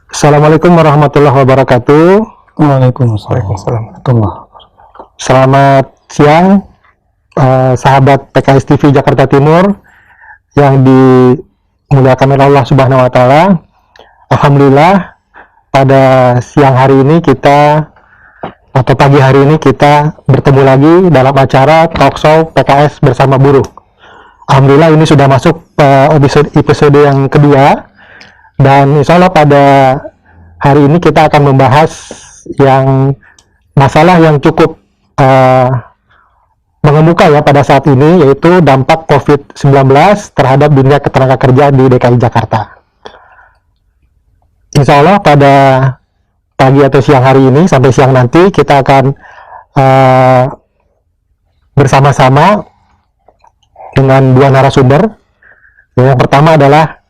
Assalamualaikum warahmatullahi wabarakatuh. Waalaikumsalam warahmatullahi wabarakatuh. Selamat siang, sahabat PKS TV Jakarta Timur yang dimuliakan oleh Allah Subhanahu wa Ta'ala. Alhamdulillah, pada siang hari ini atau pagi hari ini kita bertemu lagi dalam acara Talkshow PKS bersama buruh. Alhamdulillah, ini sudah masuk episode yang kedua, dan insya Allah pada hari ini kita akan membahas masalah yang cukup mengemuka ya pada saat ini, yaitu dampak COVID-19 terhadap dunia ketenaga kerja di DKI Jakarta. Insya Allah pada pagi atau siang hari ini sampai siang nanti kita akan bersama-sama dengan dua narasumber. Yang pertama adalah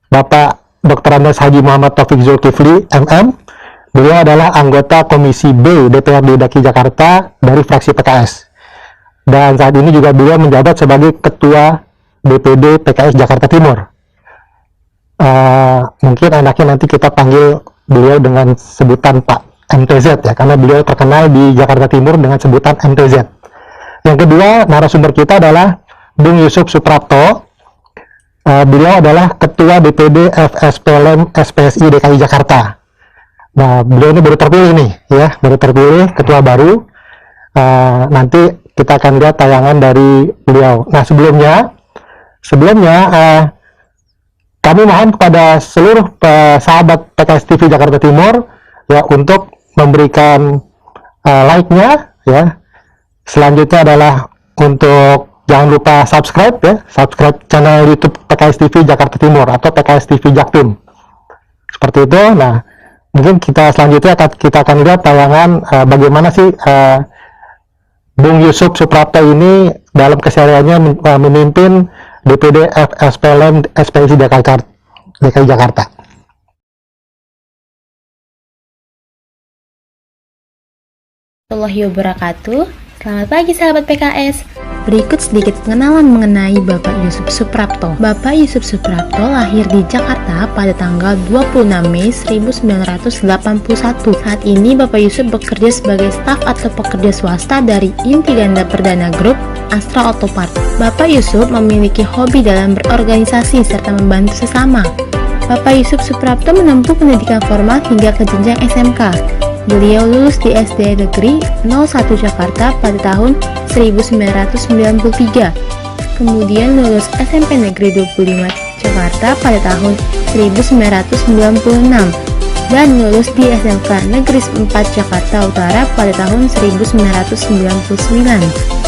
Bapak Dr. Andes Haji Muhammad Taufik Zulkifli, MM. Beliau adalah anggota Komisi B DPRD DKI Jakarta dari fraksi PKS. Dan saat ini juga beliau menjabat sebagai Ketua DPD PKS Jakarta Timur. Mungkin enaknya nanti kita panggil beliau dengan sebutan Pak MTZ ya, karena beliau terkenal di Jakarta Timur dengan sebutan MTZ. Yang kedua, narasumber kita adalah Bung Yusuf Suprapto. Beliau adalah Ketua DPD FSPLM SPSI DKI Jakarta. Nah, beliau ini baru terpilih nih, ya, baru terpilih ketua baru. Nanti kita akan lihat tayangan dari beliau. Nah, sebelumnya, kami mohon kepada seluruh sahabat PKS TV Jakarta Timur ya untuk memberikan like-nya, ya. Selanjutnya adalah untuk jangan lupa subscribe channel YouTube PKS TV Jakarta Timur atau PKS TV Jaktim. Seperti itu. Nah, mungkin selanjutnya kita akan lihat tayangan bagaimana sih Bung Yusuf Suprapto ini dalam kesehariannya memimpin DPD FSPLM SPSI DKI Jakarta. Warahmatullahi wabarakatuh. Selamat pagi sahabat PKS. Berikut sedikit pengenalan mengenai Bapak Yusuf Suprapto. Bapak Yusuf Suprapto lahir di Jakarta pada tanggal 26 Mei 1981. Saat ini Bapak Yusuf bekerja sebagai staf atau pekerja swasta dari Inti Ganda Perdana Group Astra Autopart. Bapak Yusuf memiliki hobi dalam berorganisasi serta membantu sesama. Bapak Yusuf Suprapto menempuh pendidikan formal hingga ke jenjang SMK. Beliau lulus di SD Negeri 01 Jakarta pada tahun 1993. Kemudian lulus SMP Negeri 25 Jakarta pada tahun 1996 dan lulus di SMK Negeri 4 Jakarta Utara pada tahun 1999.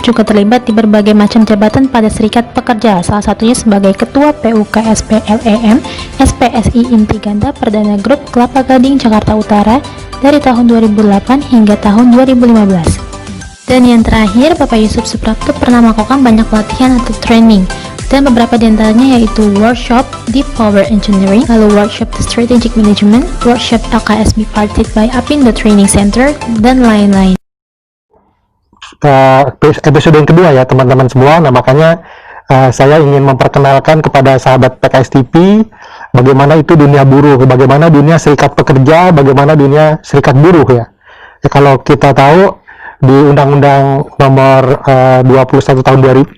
Juga terlibat di berbagai macam jabatan pada serikat pekerja, salah satunya sebagai Ketua PUK SPLEM SPSI Inti Ganda Perdana Group Kelapa Gading Jakarta Utara dari tahun 2008 hingga tahun 2015. Dan yang terakhir, Bapak Yusuf Suprapto pernah melakukan banyak pelatihan atau training, dan beberapa diantaranya yaitu workshop Deep Power Engineering, lalu workshop Strategic Management, workshop LKSB Parted by Apindo Training Center, dan lain-lain. Episode yang kedua ya teman-teman semua. Nah, makanya saya ingin memperkenalkan kepada sahabat PKS TV bagaimana itu dunia buruh, bagaimana dunia serikat pekerja, bagaimana dunia serikat buruh ya. Kalau kita tahu di Undang-Undang Nomor 21 tahun 2000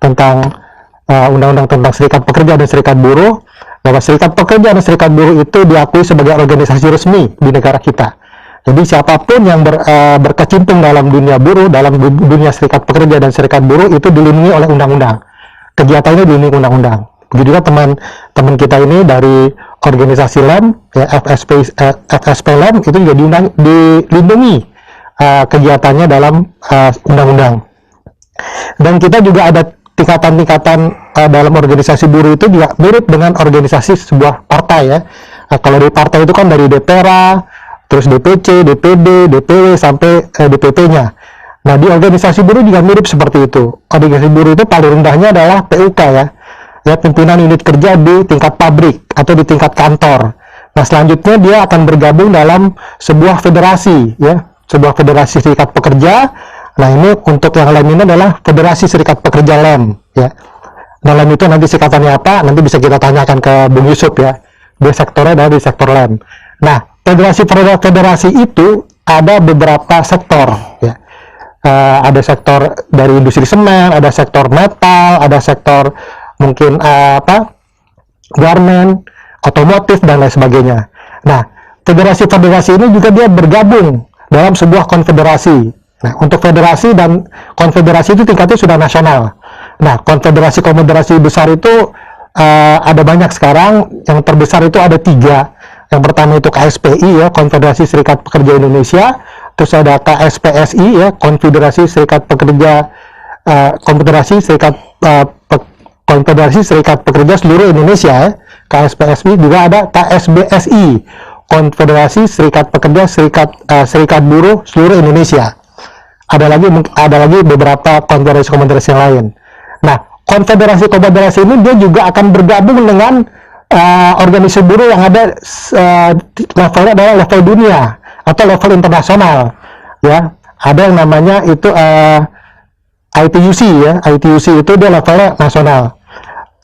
tentang Undang-Undang tentang serikat pekerja dan serikat buruh, bahwa serikat pekerja dan serikat buruh itu diakui sebagai organisasi resmi di negara kita. Jadi siapapun yang berkecimpung dalam dunia buruh, dalam dunia serikat pekerja dan serikat buruh itu dilindungi oleh undang-undang. Kegiatannya dilindungi undang-undang. Begitu juga teman-teman kita ini dari organisasi LEM, ya, FSPLM itu juga dilindungi kegiatannya dalam undang-undang. Dan kita juga ada tingkatan-tingkatan dalam organisasi buruh itu juga mirip dengan organisasi sebuah partai ya. Kalau di partai itu kan dari DPRA, terus DPC, DPD, DPW sampai DPP-nya. Nah, di organisasi buruh juga mirip seperti itu. Organisasi buruh itu paling rendahnya adalah PUK ya. Ya, pimpinan unit kerja di tingkat pabrik atau di tingkat kantor. Nah, selanjutnya dia akan bergabung dalam sebuah federasi, ya, sebuah federasi serikat pekerja. Nah, ini untuk yang LEM ini adalah Federasi Serikat Pekerja LEM, ya. Nah, LEM itu nanti singkatannya apa? Nanti bisa kita tanyakan ke Bung Yusuf, ya. Dia sektornya adalah di sektor LEM. Nah, federasi itu ada beberapa sektor, ya. Ada sektor dari industri semen, ada sektor metal, ada sektor mungkin garment, otomotif, dan lain sebagainya. Nah, federasi-federasi ini juga dia bergabung dalam sebuah konfederasi. Nah, untuk federasi dan konfederasi itu tingkatnya sudah nasional. Nah, konfederasi-konfederasi besar itu ada banyak sekarang. Yang terbesar itu ada 3. Yang pertama itu KSPI, ya, Konfederasi Serikat Pekerja Indonesia. Terus ada KSPSI, ya, Konfederasi Serikat Pekerja Konfederasi Serikat Pekerja Seluruh Indonesia, ya. KSPSI. Juga ada KSBSI, Konfederasi Serikat Pekerja Serikat Buruh Seluruh Indonesia. Ada lagi beberapa konfederasi-konfederasi yang lain. Nah, konfederasi-konfederasi ini dia juga akan bergabung dengan organisasi buruh yang ada levelnya adalah level dunia atau level internasional, ya. Ada yang namanya itu ITUC, ya. ITUC itu dia levelnya nasional.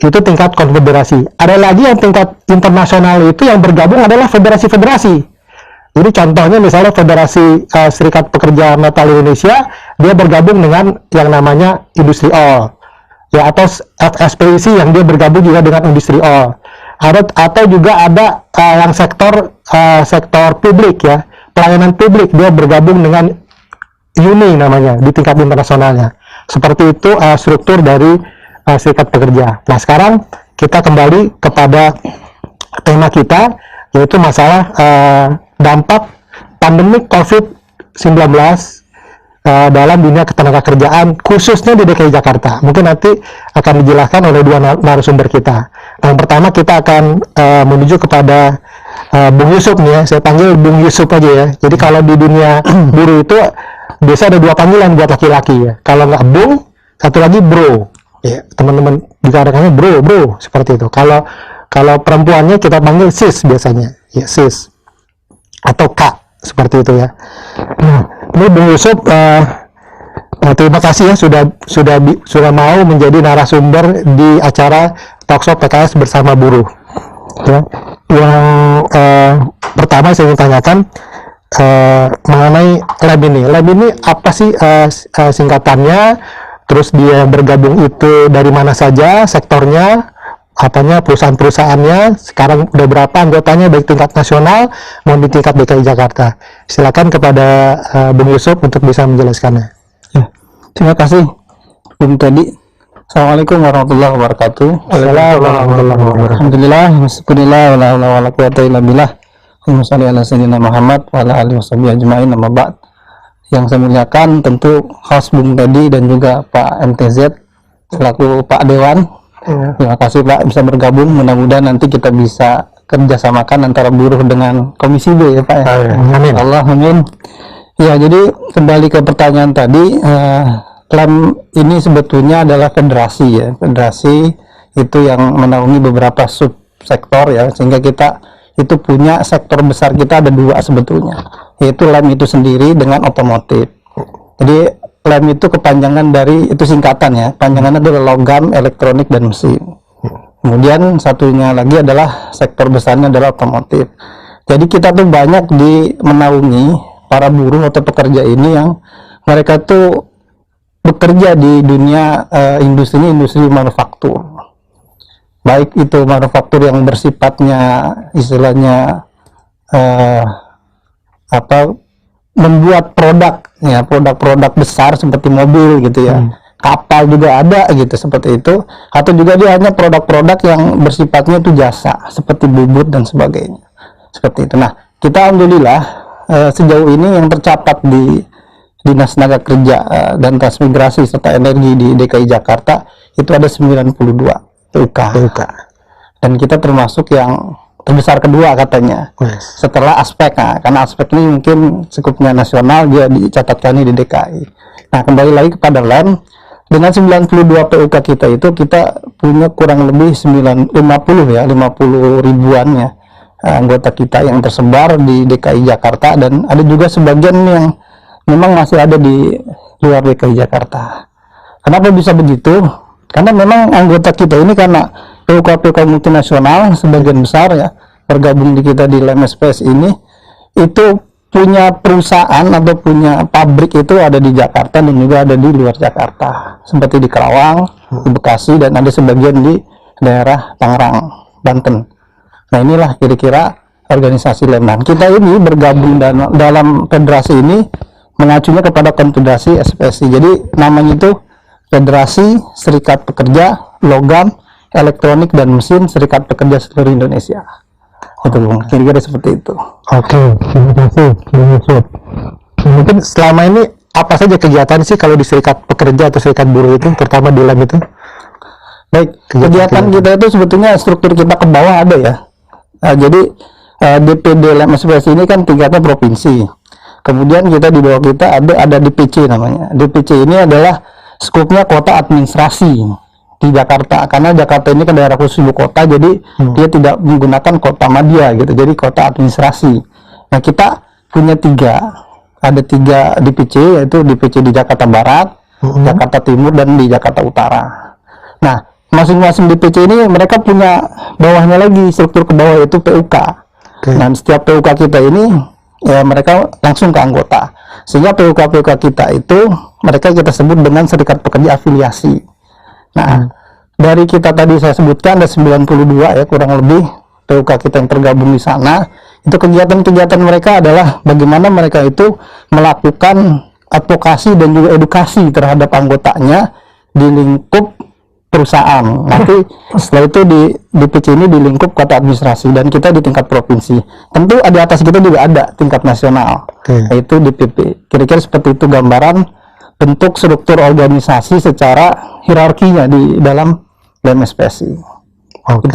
Itu tingkat konfederasi. Ada lagi yang tingkat internasional, itu yang bergabung adalah federasi-federasi. Jadi contohnya misalnya Federasi Serikat Pekerja Metal Indonesia, dia bergabung dengan yang namanya Industri All, ya, atau FSPIC yang dia bergabung juga dengan Industri All. Atau juga ada yang sektor publik, ya, pelayanan publik, dia bergabung dengan UNI namanya di tingkat internasionalnya. Seperti itu struktur dari serikat pekerja. Nah, sekarang kita kembali kepada tema kita, yaitu masalah dampak pandemi COVID-19 dalam dunia ketenagakerjaan, khususnya di DKI Jakarta. Mungkin nanti akan dijelaskan oleh 2 narasumber kita. Nah, yang pertama kita akan menuju kepada Bung Yusuf nih, ya. Saya panggil Bung Yusuf aja, ya. Jadi kalau di dunia buruh itu biasa ada 2 panggilan buat laki-laki, ya. Kalau nggak Bung, satu lagi Bro. Ya, teman-teman dikatakannya bro, seperti itu. Kalau perempuannya kita panggil sis biasanya, ya, sis atau kak, seperti itu, ya. Nah, ini Bung Yusuf, terima kasih, ya, sudah mau menjadi narasumber di acara Talkshow PKS bersama buruh, ya. Yang pertama saya ingin tanyakan mengenai LEM ini. LEM ini apa sih singkatannya? Terus dia bergabung itu dari mana saja sektornya? Apanya perusahaan-perusahaannya, sekarang udah berapa anggotanya baik tingkat nasional maupun tingkat DKI Jakarta. Silakan kepada Bung Yusuf untuk bisa menjelaskannya. Ya, terima kasih Bung Teddy. Assalamualaikum warahmatullahi wabarakatuh. Assalamualaikum warahmatullahi wabarakatuh. Alhamdulillah, bismillah, wala haula wala quwwata illa billah. Allahumma shalli ala sayyidina Muhammad wa ala alihi washabihi ajmain, amma ba'd. Yang saya muliakan tentu host Bung Teddy dan juga Pak MTZ selaku Pak Dewan. Ya. Terima kasih Pak bisa bergabung, mudah-mudahan nanti kita bisa kerjasamakan antara buruh dengan Komisi B, ya Pak, ya. Amin. Allah, amin. Ya, jadi kembali ke pertanyaan tadi, LEM ini sebetulnya adalah federasi, ya. Federasi itu yang menaungi beberapa subsektor, ya, sehingga kita itu punya sektor besar, kita ada 2 sebetulnya, yaitu LEM itu sendiri dengan otomotif. Jadi LEM itu kepanjangan dari, itu singkatan, ya, panjangannya adalah logam, elektronik, dan mesin. Kemudian satunya lagi adalah sektor besarnya adalah otomotif. Jadi kita tuh banyak menaungi para buruh atau pekerja ini yang mereka tuh bekerja di dunia industri manufaktur. Baik itu manufaktur yang bersifatnya istilahnya membuat produk, ya, produk-produk besar seperti mobil gitu, ya. Kapal juga ada gitu seperti itu, atau juga dia hanya produk-produk yang bersifatnya itu jasa seperti bubut dan sebagainya seperti itu. Nah, kita alhamdulillah sejauh ini yang tercatat di Dinas Tenaga Kerja dan Transmigrasi serta Energi di DKI Jakarta itu ada 92 PUK. Dan kita termasuk yang terbesar kedua katanya, setelah aspek. Nah, karena aspek ini mungkin cukupnya nasional, dia dicatatkan di DKI. Nah, kembali lagi kepada LEM, dengan 92 PUK kita itu kita punya kurang lebih 50 ribuan, ya, anggota kita yang tersebar di DKI Jakarta, dan ada juga sebagian yang memang masih ada di luar DKI Jakarta. Kenapa bisa begitu? Karena memang anggota kita ini karena PUK multinasional sebagian besar ya bergabung di kita di LMSPS ini itu punya perusahaan atau punya pabrik itu ada di Jakarta dan juga ada di luar Jakarta, seperti di Kerawang, di Bekasi, dan ada sebagian di daerah Tangerang, Banten. Nah, inilah kira-kira organisasi Lemnan. Kita ini bergabung dalam federasi ini mengacunya kepada konfederasi SPSI. Jadi namanya itu Federasi Serikat Pekerja Logam, Elektronik dan Mesin Serikat Pekerja Seluruh Indonesia. Itu kira-kira seperti itu. Oke, terima kasih, Bung Yusuf. Mungkin selama ini apa saja kegiatan sih kalau di serikat pekerja atau serikat buruh itu, terutama di LEM itu? Baik, kegiatan kita itu sebetulnya struktur kita ke bawah ada ya. Jadi DPD LEM SPS ini kan tingkatnya provinsi. Kemudian kita di bawah kita ada DPC namanya. DPC ini adalah skupnya kota administrasi di Jakarta, karena Jakarta ini kan daerah khusus ibu kota, jadi dia tidak menggunakan kota madya gitu, jadi kota administrasi. Nah, kita punya ada tiga DPC, yaitu DPC di Jakarta Barat, Jakarta Timur, dan di Jakarta Utara. Nah, masing-masing DPC ini mereka punya bawahnya lagi, struktur ke bawah, yaitu PUK. Nah, setiap PUK kita ini ya mereka langsung ke anggota, sehingga PUK kita itu mereka kita sebut dengan serikat pekerja afiliasi. Nah, dari kita tadi saya sebutkan ada 92 ya kurang lebih PUK kita yang tergabung di sana. Itu kegiatan-kegiatan mereka adalah bagaimana mereka itu melakukan advokasi dan juga edukasi terhadap anggotanya di lingkup perusahaan. Nanti setelah itu di DPC ini di lingkup kota administrasi, dan kita di tingkat provinsi. Tentu di atas kita juga ada tingkat nasional, yaitu DPP. Kira-kira seperti itu gambaran bentuk struktur organisasi secara hierarkinya di dalam LMSPSI. Oke,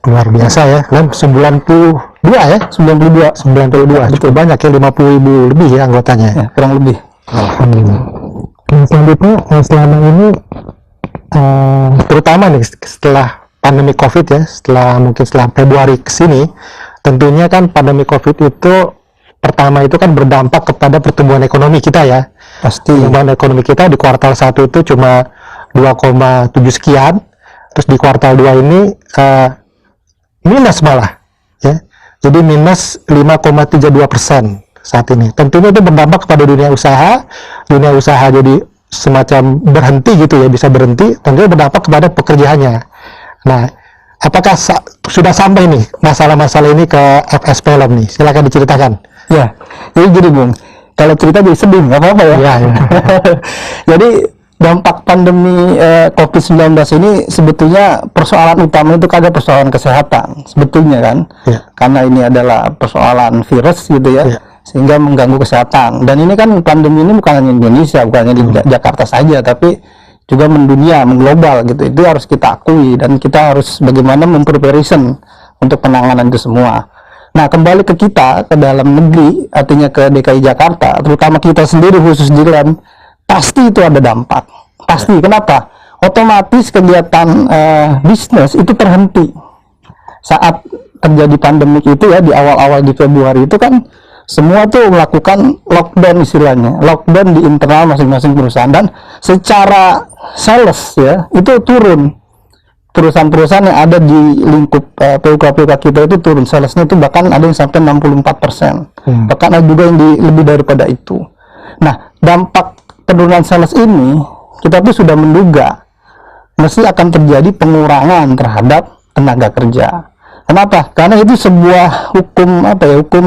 luar biasa ya. Kan 92 ya? 92. Cukup banyak ya, 50.000 lebih ya anggotanya. Ya, kurang lebih. Alhamdulillah. Nah, selanjutnya selama ini terutama nih setelah pandemi COVID ya, mungkin setelah Februari ke sini, tentunya kan pandemi COVID itu pertama itu kan berdampak kepada pertumbuhan ekonomi kita ya. Pasti. Pertumbuhan ekonomi kita di kuartal 1 itu cuma 2,7 sekian, terus di kuartal 2 ini minus malah ya. Jadi minus 5,32% saat ini. Tentunya itu berdampak kepada dunia usaha jadi semacam berhenti gitu ya, bisa berhenti, tentunya berdampak kepada pekerjaannya. Nah, apakah sudah sampai nih masalah-masalah ini ke FSP LEM nih? Silakan diceritakan. Ya, jadi gini Bung, kalau cerita jadi sedih, nggak apa-apa ya. Ya. Jadi dampak pandemi COVID-19 ini sebetulnya persoalan utama itu kagak persoalan kesehatan sebetulnya kan, karena ini adalah persoalan virus gitu ya, sehingga mengganggu kesehatan. Dan ini kan pandemi ini bukan hanya Indonesia, bukan hanya di Jakarta saja, tapi juga mendunia, mengglobal gitu. Itu harus kita akui, dan kita harus bagaimana mempreparation untuk penanganan itu semua. Nah, kembali ke kita, ke dalam negeri, artinya ke DKI Jakarta, terutama kita sendiri khusus di LEM, pasti itu ada dampak. Pasti. Kenapa? Otomatis kegiatan bisnis itu terhenti. Saat terjadi pandemik itu ya, di awal-awal di Februari itu kan, semua tuh melakukan lockdown istilahnya. Lockdown di internal masing-masing perusahaan, dan secara sales ya, itu turun. Perusahaan-perusahaan yang ada di lingkup PUK kita itu turun, salesnya itu bahkan ada yang sampai 64%, bahkan ada juga yang lebih daripada itu. Nah, dampak penurunan sales ini kita tuh sudah menduga mesti akan terjadi pengurangan terhadap tenaga kerja. Kenapa? Karena itu sebuah hukum hukum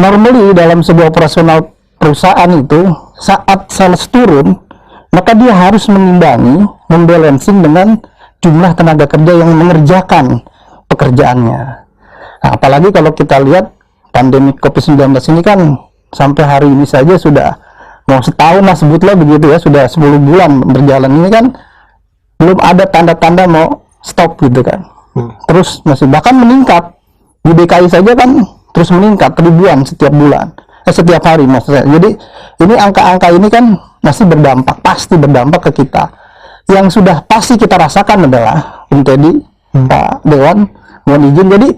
normally dalam sebuah operasional perusahaan itu, saat sales turun maka dia harus mengimbangi, membalancing dengan jumlah tenaga kerja yang mengerjakan pekerjaannya. Nah, apalagi kalau kita lihat pandemi COVID-19 ini kan sampai hari ini saja sudah mau setahun lah, sebutlah begitu ya, sudah 10 bulan berjalan. Ini kan belum ada tanda-tanda mau stop gitu kan. Terus masih bahkan meningkat. Di DKI saja kan terus meningkat ribuan setiap bulan, setiap hari maksudnya. Jadi ini angka-angka ini kan masih berdampak, pasti berdampak ke kita. Yang sudah pasti kita rasakan adalah Bung Teddy, Pak Dewan, mohon izin, jadi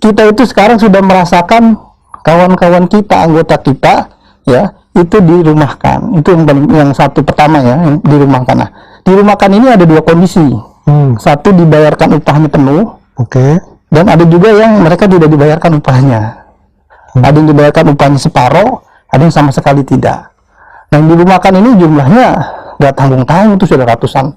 kita itu sekarang sudah merasakan kawan-kawan kita, anggota kita, ya, itu dirumahkan. Itu yang satu pertama ya, yang dirumahkan. Nah, dirumahkan ini ada dua kondisi. Satu dibayarkan upahnya penuh, dan ada juga yang mereka tidak dibayarkan upahnya. Ada yang dibayarkan upahnya separuh, ada yang sama sekali tidak. Nah, yang dirumahkan ini jumlahnya nggak tanggung-tanggung, itu sudah ratusan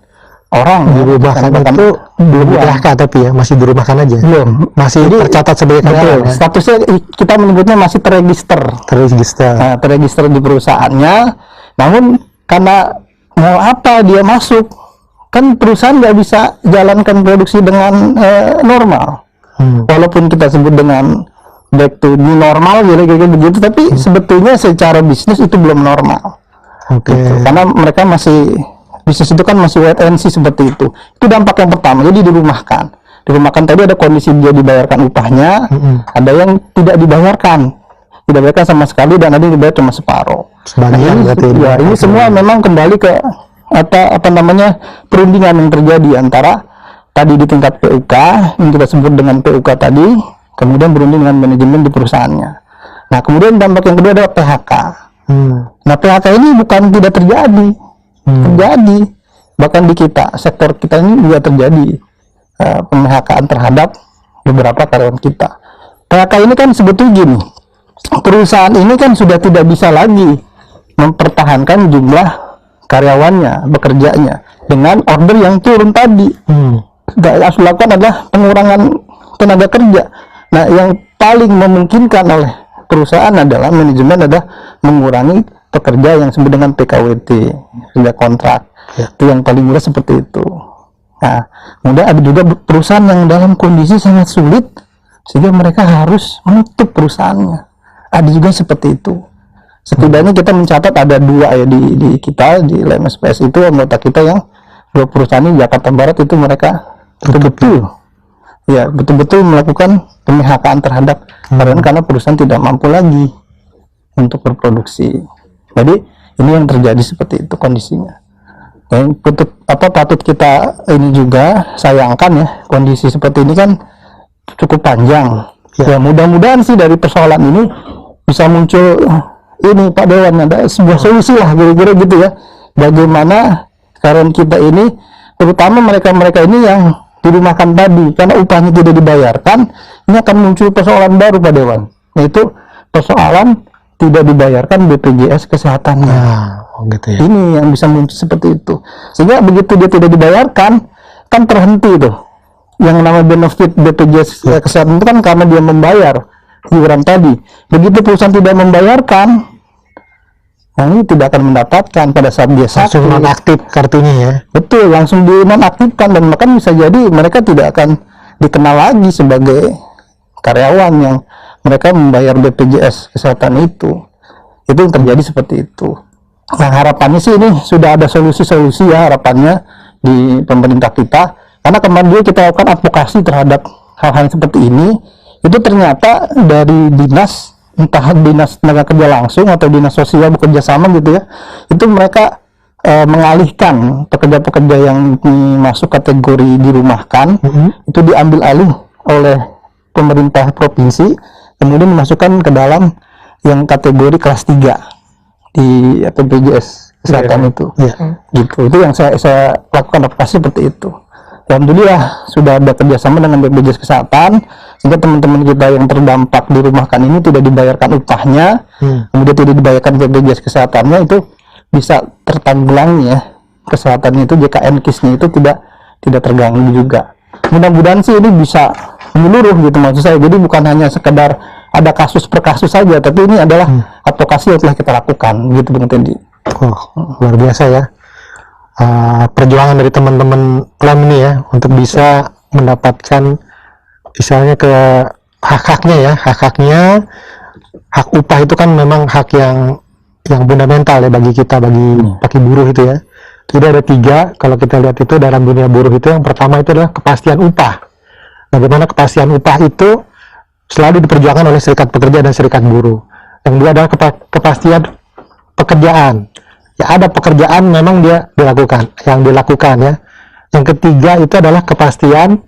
orang. Dirumahkan itu belum di-PHK tapi ya, masih dirumahkan aja. Belum, masih tercatat sebagai karyawan. Statusnya kita menyebutnya masih terregister. Nah, terregister di perusahaannya. Namun karena mau apa dia masuk, kan perusahaan nggak bisa jalankan produksi dengan normal. Walaupun kita sebut dengan back to new normal gitu begitu, tapi sebetulnya secara bisnis itu belum normal. Gitu. Karena mereka masih, bisnis itu kan masih wait and see seperti itu. Itu dampak yang pertama. Jadi dirumahkan. Dirumahkan tadi ada kondisi dia dibayarkan upahnya, ada yang tidak dibayarkan sama sekali, dan ada yang dibayar cuma separuh. Nah, ini semua memang kembali ke apa namanya, perundingan yang terjadi antara tadi di tingkat PUK yang kita sebut dengan PUK tadi, kemudian berunding dengan manajemen di perusahaannya. Nah, kemudian dampak yang kedua adalah PHK. Nah, PHK ini bukan tidak terjadi, terjadi. Bahkan di kita, sektor kita ini juga terjadi PHK-an terhadap beberapa karyawan kita. PHK ini kan sebetulnya gini, perusahaan ini kan sudah tidak bisa lagi mempertahankan jumlah karyawannya, bekerjanya dengan order yang turun tadi. Yang harus dilakukan adalah pengurangan tenaga kerja. Nah, yang paling memungkinkan oleh perusahaan adalah manajemen adalah mengurangi pekerja yang disebut dengan PKWT, kerja kontrak. Itu yang paling mudah seperti itu. Nah, kemudian ada juga perusahaan yang dalam kondisi sangat sulit sehingga mereka harus menutup perusahaannya. Ada juga seperti itu. Setidaknya kita mencatat ada dua ya di kita di LMSPS itu, anggota kita yang dua perusahaan di Jakarta Barat itu mereka betul-betul melakukan PMHK-an terhadap karyawan karena perusahaan tidak mampu lagi untuk berproduksi. Jadi ini yang terjadi seperti itu kondisinya. Dan patut kita ini juga sayangkan ya, kondisi seperti ini kan cukup panjang. Ya, mudah-mudahan sih dari persoalan ini bisa muncul ini Pak Dewan, ada sebuah solusi lah kira-kira gitu ya, bagaimana karyawan kita ini, terutama mereka-mereka ini yang dirumahkan tadi karena upahnya tidak dibayarkan, ini akan muncul persoalan baru Pak Dewan, yaitu persoalan tidak dibayarkan BPJS kesehatannya. Gitu ya. Ini yang bisa muncul seperti itu, sehingga begitu dia tidak dibayarkan kan terhenti tuh yang namanya benefit BPJS kesehatan itu kan karena dia membayar iuran tadi. Begitu perusahaan tidak membayarkan, nah ini tidak akan mendapatkan pada saat dia sakit. Langsung nonaktif kartunya ya. Betul, langsung dinonaktifkan, dan bahkan bisa jadi mereka tidak akan dikenal lagi sebagai karyawan yang mereka membayar BPJS kesehatan itu. Itu yang terjadi seperti itu. Nah, harapannya sih ini sudah ada solusi-solusi ya, harapannya di pemerintah kita, karena kemarin juga kita lakukan advokasi terhadap hal-hal seperti ini. Itu ternyata dari dinas, entah dinas tenaga kerja langsung atau dinas sosial bekerja sama gitu ya, itu mereka mengalihkan pekerja-pekerja yang masuk kategori dirumahkan, itu diambil alih oleh pemerintah provinsi, kemudian dimasukkan ke dalam yang kategori kelas 3 di BPJS kesehatan itu. Gitu. Itu yang saya lakukan advokasi seperti itu. Alhamdulillah sudah ada kerjasama dengan BPJS Kesehatan, sehingga teman-teman kita yang terdampak dirumahkan ini tidak dibayarkan upahnya, kemudian tidak dibayarkan BPJS Kesehatannya, itu bisa tertanggulangi ya, kesehatannya itu, JKN KIS-nya itu tidak terganggu juga. Mudah-mudahan sih ini bisa menyeluruh gitu maksud saya, jadi bukan hanya sekedar ada kasus per kasus saja, tapi ini adalah advokasi yang telah kita lakukan gitu Bung Tendi. Luar biasa ya. Perjuangan dari teman-teman LEM ini ya untuk bisa mendapatkan misalnya ke hak-haknya ya, hak-haknya, hak upah itu kan memang hak yang fundamental ya bagi kita, bagi buruh itu ya. Jadi ada 3 kalau kita lihat itu dalam dunia buruh itu. Yang pertama itu adalah kepastian upah. Bagaimana kepastian upah itu selalu diperjuangkan oleh serikat pekerja dan serikat buruh. Yang kedua adalah kepastian pekerjaan. Ya, ada pekerjaan memang dia dilakukan ya. Yang ketiga itu adalah kepastian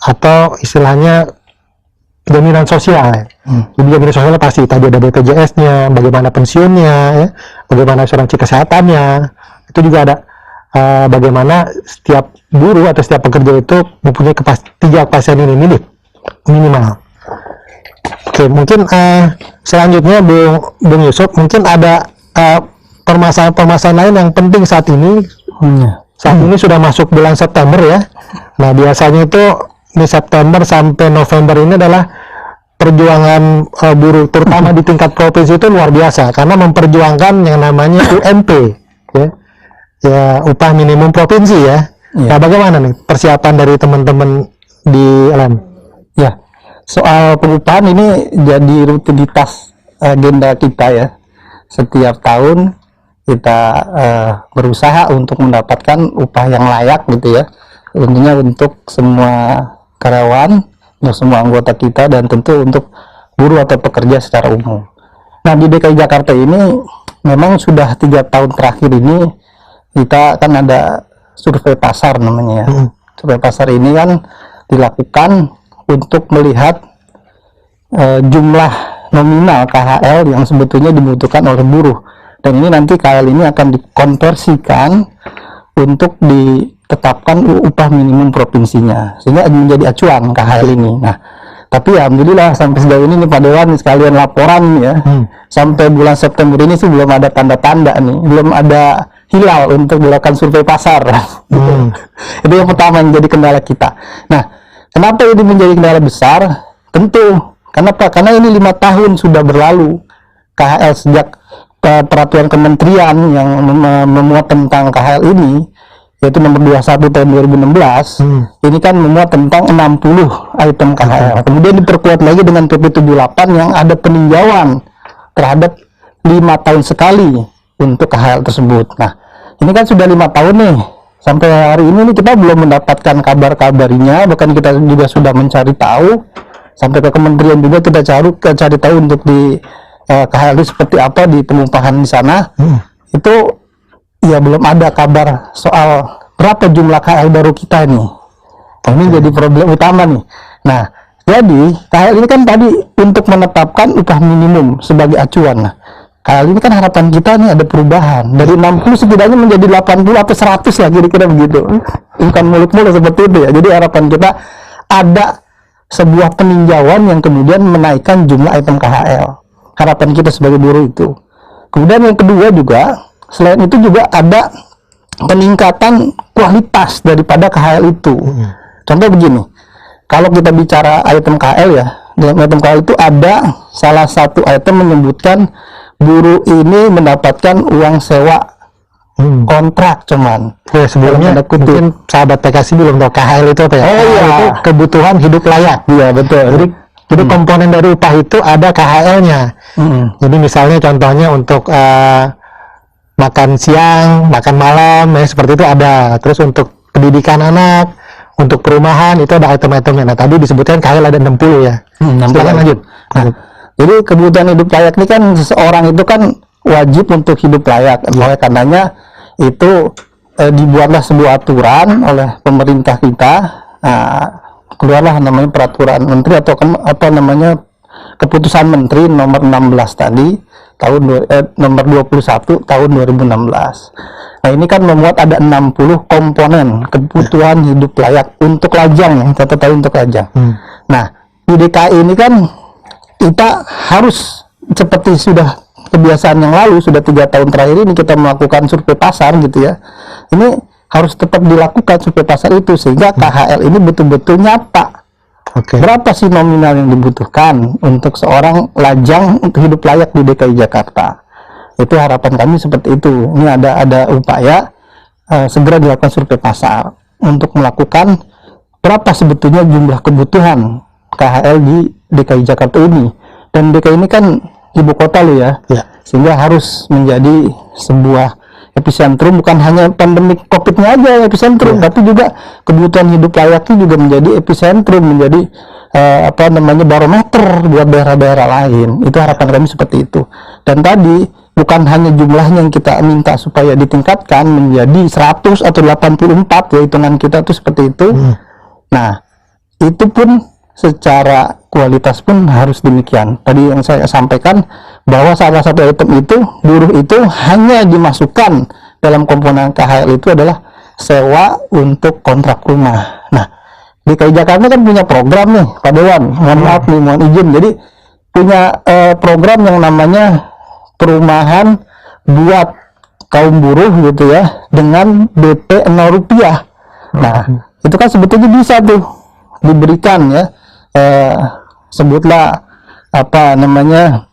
atau istilahnya jaminan sosial. Jadi jaminan sosial pasti tadi ada BPJS-nya, bagaimana pensiunnya, ya, bagaimana asuransi kesehatannya, itu juga ada. Bagaimana setiap buruh atau setiap pekerja itu mempunyai tiga kepastian ini minimal. Oke, mungkin selanjutnya Bung Yusuf, mungkin ada permasalahan-permasalahan lain yang penting saat ini. Saat ini sudah masuk bulan September ya. Nah, biasanya itu di September sampai November ini adalah perjuangan buruh, terutama di tingkat provinsi itu luar biasa karena memperjuangkan yang namanya UMP, ya upah minimum provinsi ya. Nah, bagaimana nih persiapan dari teman-teman di LM? Ya, soal pengupahan ini jadi rutinitas agenda kita ya. Setiap tahun kita berusaha untuk mendapatkan upah yang layak gitu ya. Tentunya untuk semua karyawan, untuk semua anggota kita, dan tentu untuk buruh atau pekerja secara umum. Nah, di DKI Jakarta ini memang sudah 3 tahun terakhir ini kita kan ada survei pasar namanya ya. Survei pasar ini kan dilakukan untuk melihat jumlah nominal KHL yang sebetulnya dibutuhkan oleh buruh, dan ini nanti KHL ini akan dikonversikan untuk ditetapkan upah minimum provinsinya sehingga menjadi acuan KHL ini. Nah, tapi ya alhamdulillah sampai sejauh ini nih Pak Dewan sekalian laporan ya, sampai bulan September ini sih belum ada tanda-tanda nih, belum ada hilal untuk dilakukan survei pasar. Itu yang pertama yang jadi kendala kita. Nah, kenapa ini menjadi kendala besar? Tentu kenapa? Karena ini 5 tahun sudah berlalu KHL sejak peraturan kementerian yang memuat tentang KHL ini, yaitu nomor 21 tahun 2016. Ini kan memuat tentang 60 item KHL. Kemudian diperkuat lagi dengan PP 78 yang ada peninjauan terhadap 5 tahun sekali untuk KHL tersebut. Nah, ini kan sudah 5 tahun nih, sampai hari ini kita belum mendapatkan kabar-kabarnya, bahkan kita juga sudah mencari tahu, sampai ke kementerian juga kita cari tahu untuk di KHL itu seperti apa di pengupahan di sana. Itu ya belum ada kabar soal berapa jumlah KHL baru kita nih. Nah, ini jadi problem utama nih. Nah, jadi KHL ini kan tadi untuk menetapkan upah minimum sebagai acuan. Nah, KHL ini kan harapan kita nih ada perubahan dari 60 setidaknya menjadi 80 atau 100 lah kira-kira begitu. Bukan muluk-muluk seperti itu ya. Jadi harapan kita ada sebuah peninjauan yang kemudian menaikkan jumlah item KHL. Harapan kita sebagai buruh itu. Kemudian yang kedua juga, selain itu juga ada peningkatan kualitas daripada KHL itu. Contoh begini, kalau kita bicara item KHL ya, dalam item KHL itu ada salah satu item menyebutkan buruh ini mendapatkan uang sewa kontrak cuman. Ya, sebelumnya mungkin sahabat PKS belum tahu KHL itu apa ya? Oh iya, itu kebutuhan hidup layak. Iya betul. Jadi komponen dari upah itu ada KHL-nya. Jadi misalnya contohnya untuk makan siang, makan malam, ya seperti itu ada. Terus untuk pendidikan anak, untuk perumahan itu ada item-itemnya. Nah, tadi disebutkan KHL ada 60 ya. Silakan lanjut. Nah, jadi kebutuhan hidup layak ini kan seseorang itu kan wajib untuk hidup layak. Oleh karenanya itu dibuatlah sebuah aturan oleh pemerintah kita. Nah, keluarlah namanya peraturan menteri atau keputusan menteri nomor 16 tadi tahun nomor 21 tahun 2016. Nah, ini kan memuat ada 60 komponen kebutuhan hidup layak untuk lajang, kita tahu untuk lajang. Nah, di DKI ini kan kita harus seperti sudah kebiasaan yang lalu, sudah 3 tahun terakhir ini kita melakukan survei pasar gitu ya. Ini harus tetap dilakukan survei pasar itu sehingga KHL ini betul-betul nyata. Berapa sih nominal yang dibutuhkan untuk seorang lajang untuk hidup layak di DKI Jakarta? Itu harapan kami seperti itu. Ini ada upaya segera dilakukan survei pasar untuk melakukan berapa sebetulnya jumlah kebutuhan KHL di DKI Jakarta ini. Dan DKI ini kan ibu kota loh ya. Sehingga harus menjadi sebuah epicentrum, bukan hanya pandemik COVID-nya aja epicentrum, tapi juga kebutuhan hidup layaknya juga menjadi epicentrum, menjadi barometer buat daerah-daerah lain. Itu harapan kami seperti itu. Dan tadi bukan hanya jumlahnya yang kita minta supaya ditingkatkan menjadi 100 atau 84 ya, hitungan kita tuh seperti itu. Nah, itu pun secara kualitas pun harus demikian. Tadi yang saya sampaikan bahwa salah satu item itu buruh itu hanya dimasukkan dalam komponen KHL itu adalah sewa untuk kontrak rumah. Nah, DKI Jakarta kan punya program nih Pak Dewan, mohon maaf nih, mohon izin, jadi punya program yang namanya perumahan buat kaum buruh gitu ya, dengan DP 0 rupiah. Nah, itu kan sebetulnya bisa tuh diberikan ya, sebutlah apa namanya,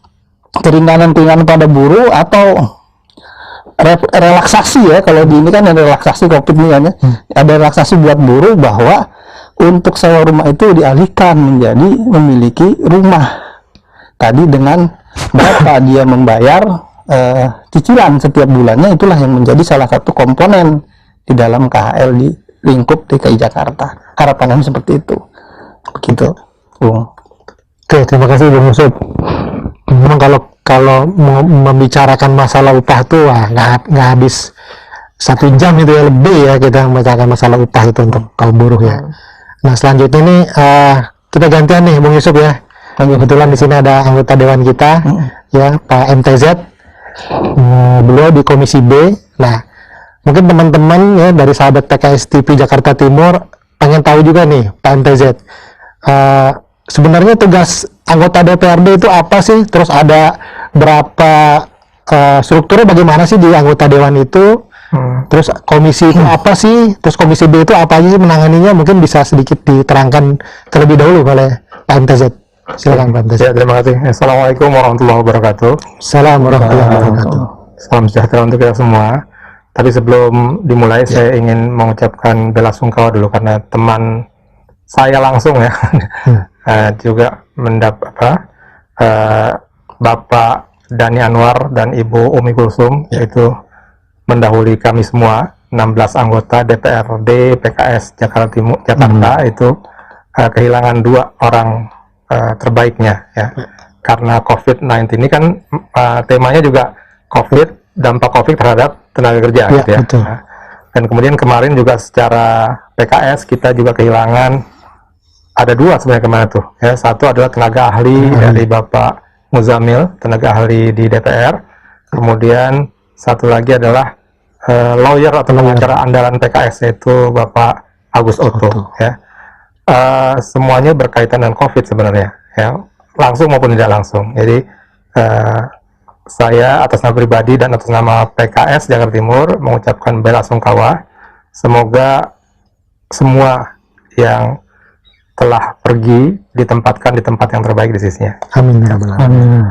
keringanan-keringanan pada buruh atau relaksasi ya, kalau di ini kan ada relaksasi COVID ini kan ya, ada relaksasi buat buruh bahwa untuk sewa rumah itu dialihkan menjadi memiliki rumah tadi dengan berapa dia membayar cicilan setiap bulannya. Itulah yang menjadi salah satu komponen di dalam KHL di lingkup DKI Jakarta. Harapannya seperti itu. Begitu, Bung. Oke, terima kasih Bung Yusuf. Memang kalau mau membicarakan masalah upah tuh nggak habis 1 jam itu ya, lebih ya kita membicarakan masalah upah itu untuk kaum buruh ya. Nah, selanjutnya nih kita gantian nih Bung Yusuf ya. Kebetulan di sini ada anggota dewan kita ya, Pak MTZ. Beliau di Komisi B. Nah, mungkin teman-teman ya dari sahabat PKS TV Jakarta Timur pengen tahu juga nih Pak MTZ. Sebenarnya tugas anggota DPRD itu apa sih? Terus ada berapa strukturnya, bagaimana sih di anggota dewan itu? Terus komisi itu apa sih? Terus komisi B itu apa aja sih menanganinya? Mungkin bisa sedikit diterangkan terlebih dahulu oleh Pak MTZ. Silakan Pak MTZ. Ya, terima kasih. Assalamualaikum warahmatullahi wabarakatuh. Assalamualaikum warahmatullahi wabarakatuh. Salam sejahtera untuk kita semua. Tapi sebelum dimulai, saya ingin mengucapkan bela sungkawa dulu karena teman saya langsung ya juga Bapak Dani Anwar dan Ibu Umi Kulsum, yaitu mendahului kami semua 16 anggota DPRD PKS Jakarta Timur itu kehilangan 2 orang terbaiknya ya, karena COVID-19 ini kan temanya juga COVID, dampak COVID terhadap tenaga kerja gitu ya. Betul. Dan kemudian kemarin juga secara PKS kita juga kehilangan, ada 2 sebenarnya kemana tuh ya. Satu adalah tenaga ahli dari Bapak Muzamil, tenaga ahli di DPR. Kemudian satu lagi adalah lawyer atau pengacara andalan PKS, yaitu Bapak Agus Oto ya. Semuanya berkaitan dengan COVID sebenarnya ya, langsung maupun tidak langsung. Jadi saya atas nama pribadi dan atas nama PKS Jakarta Timur mengucapkan bela sungkawa. Semoga semua yang telah pergi ditempatkan di tempat yang terbaik di sisinya. Amin ya rabbal alamin.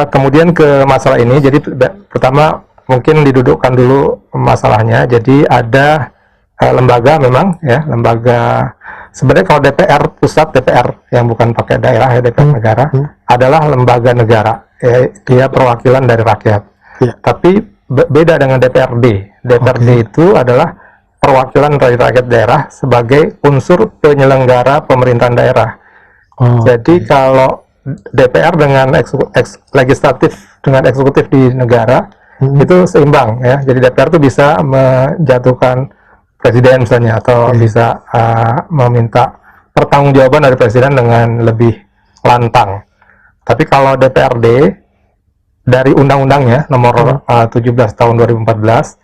Kemudian ke masalah ini, jadi pertama mungkin didudukkan dulu masalahnya. Jadi ada lembaga memang ya, lembaga sebenarnya kalau DPR pusat, DPR yang bukan pakai daerah ya, DPR negara adalah lembaga negara ya, dia perwakilan dari rakyat. Tapi beda dengan DPRD. DPRD itu adalah perwakilan dari rakyat daerah sebagai unsur penyelenggara pemerintahan daerah. Jadi kalau DPR dengan legislatif dengan eksekutif di negara itu seimbang ya. Jadi DPR itu bisa menjatuhkan presiden misalnya, atau bisa meminta pertanggungjawaban dari presiden dengan lebih lantang. Tapi kalau DPRD dari undang-undangnya nomor 17 tahun 2014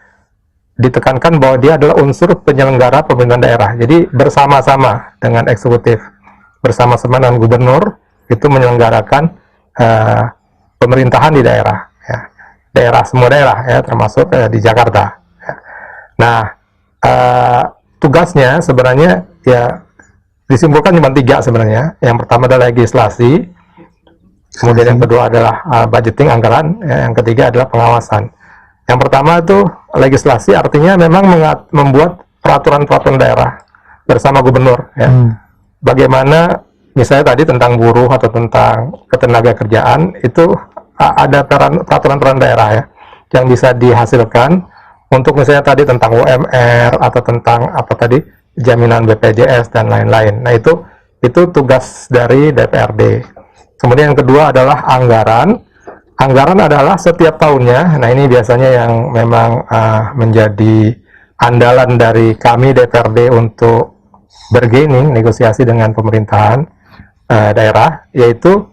ditekankan bahwa dia adalah unsur penyelenggara pemerintahan daerah. Jadi bersama-sama dengan eksekutif, bersama-sama dengan gubernur itu menyelenggarakan pemerintahan di daerah ya. Daerah, semua daerah ya, termasuk di Jakarta ya. Nah, tugasnya sebenarnya ya disimpulkan cuma 3 sebenarnya. Yang pertama adalah legislasi, kemudian yang kedua adalah budgeting, anggaran ya, yang ketiga adalah pengawasan. Yang pertama itu legislasi, artinya memang membuat peraturan-peraturan daerah bersama gubernur ya. Bagaimana misalnya tadi tentang buruh atau tentang ketenaga kerjaan, itu ada peraturan-peraturan daerah ya yang bisa dihasilkan untuk misalnya tadi tentang UMR atau tentang apa tadi jaminan BPJS dan lain-lain. Nah, itu tugas dari DPRD. Kemudian yang kedua adalah anggaran. Anggaran adalah setiap tahunnya. Nah, ini biasanya yang memang menjadi andalan dari kami DPRD untuk bargaining, negosiasi dengan pemerintahan. daerah, yaitu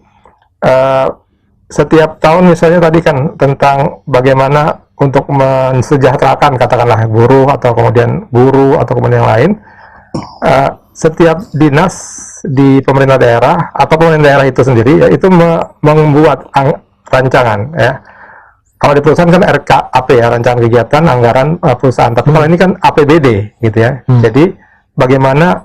setiap tahun misalnya tadi kan tentang bagaimana untuk mensejahterakan katakanlah buruh atau kemudian guru atau kemudian yang lain. Setiap dinas di pemerintah daerah atau pemerintah daerah itu sendiri yaitu membuat rancangan ya. Kalau di perusahaan kan RKAP ya, rancangan kegiatan anggaran perusahaan. Tapi kalau ini kan APBD gitu ya. Jadi bagaimana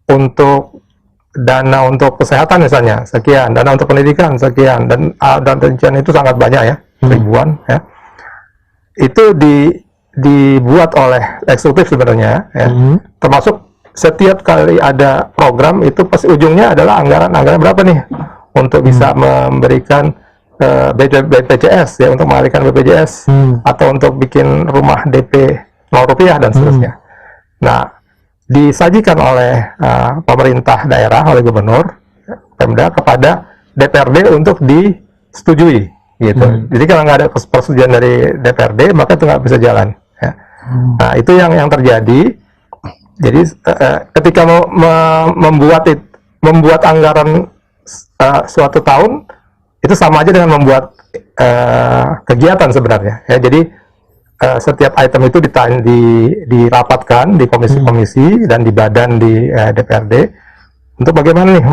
untuk dana untuk kesehatan misalnya sekian, dana untuk pendidikan sekian, dan rincian itu sangat banyak ya, ribuan ya. Itu dibuat oleh eksekutif sebenarnya ya. Termasuk setiap kali ada program itu pasti ujungnya adalah anggaran berapa nih untuk bisa memberikan BPJS ya, untuk mengalihkan BPJS atau untuk bikin rumah DP 0 rupiah dan seterusnya. Nah, disajikan oleh pemerintah daerah, oleh gubernur, Pemda kepada DPRD untuk disetujui gitu. Jadi kalau nggak ada persetujuan dari DPRD maka itu nggak bisa jalan ya. Nah, itu yang terjadi. Jadi ketika membuat anggaran suatu tahun itu sama aja dengan membuat kegiatan sebenarnya ya. Jadi setiap item itu dirapatkan di komisi-komisi dan di badan di DPRD untuk bagaimana nih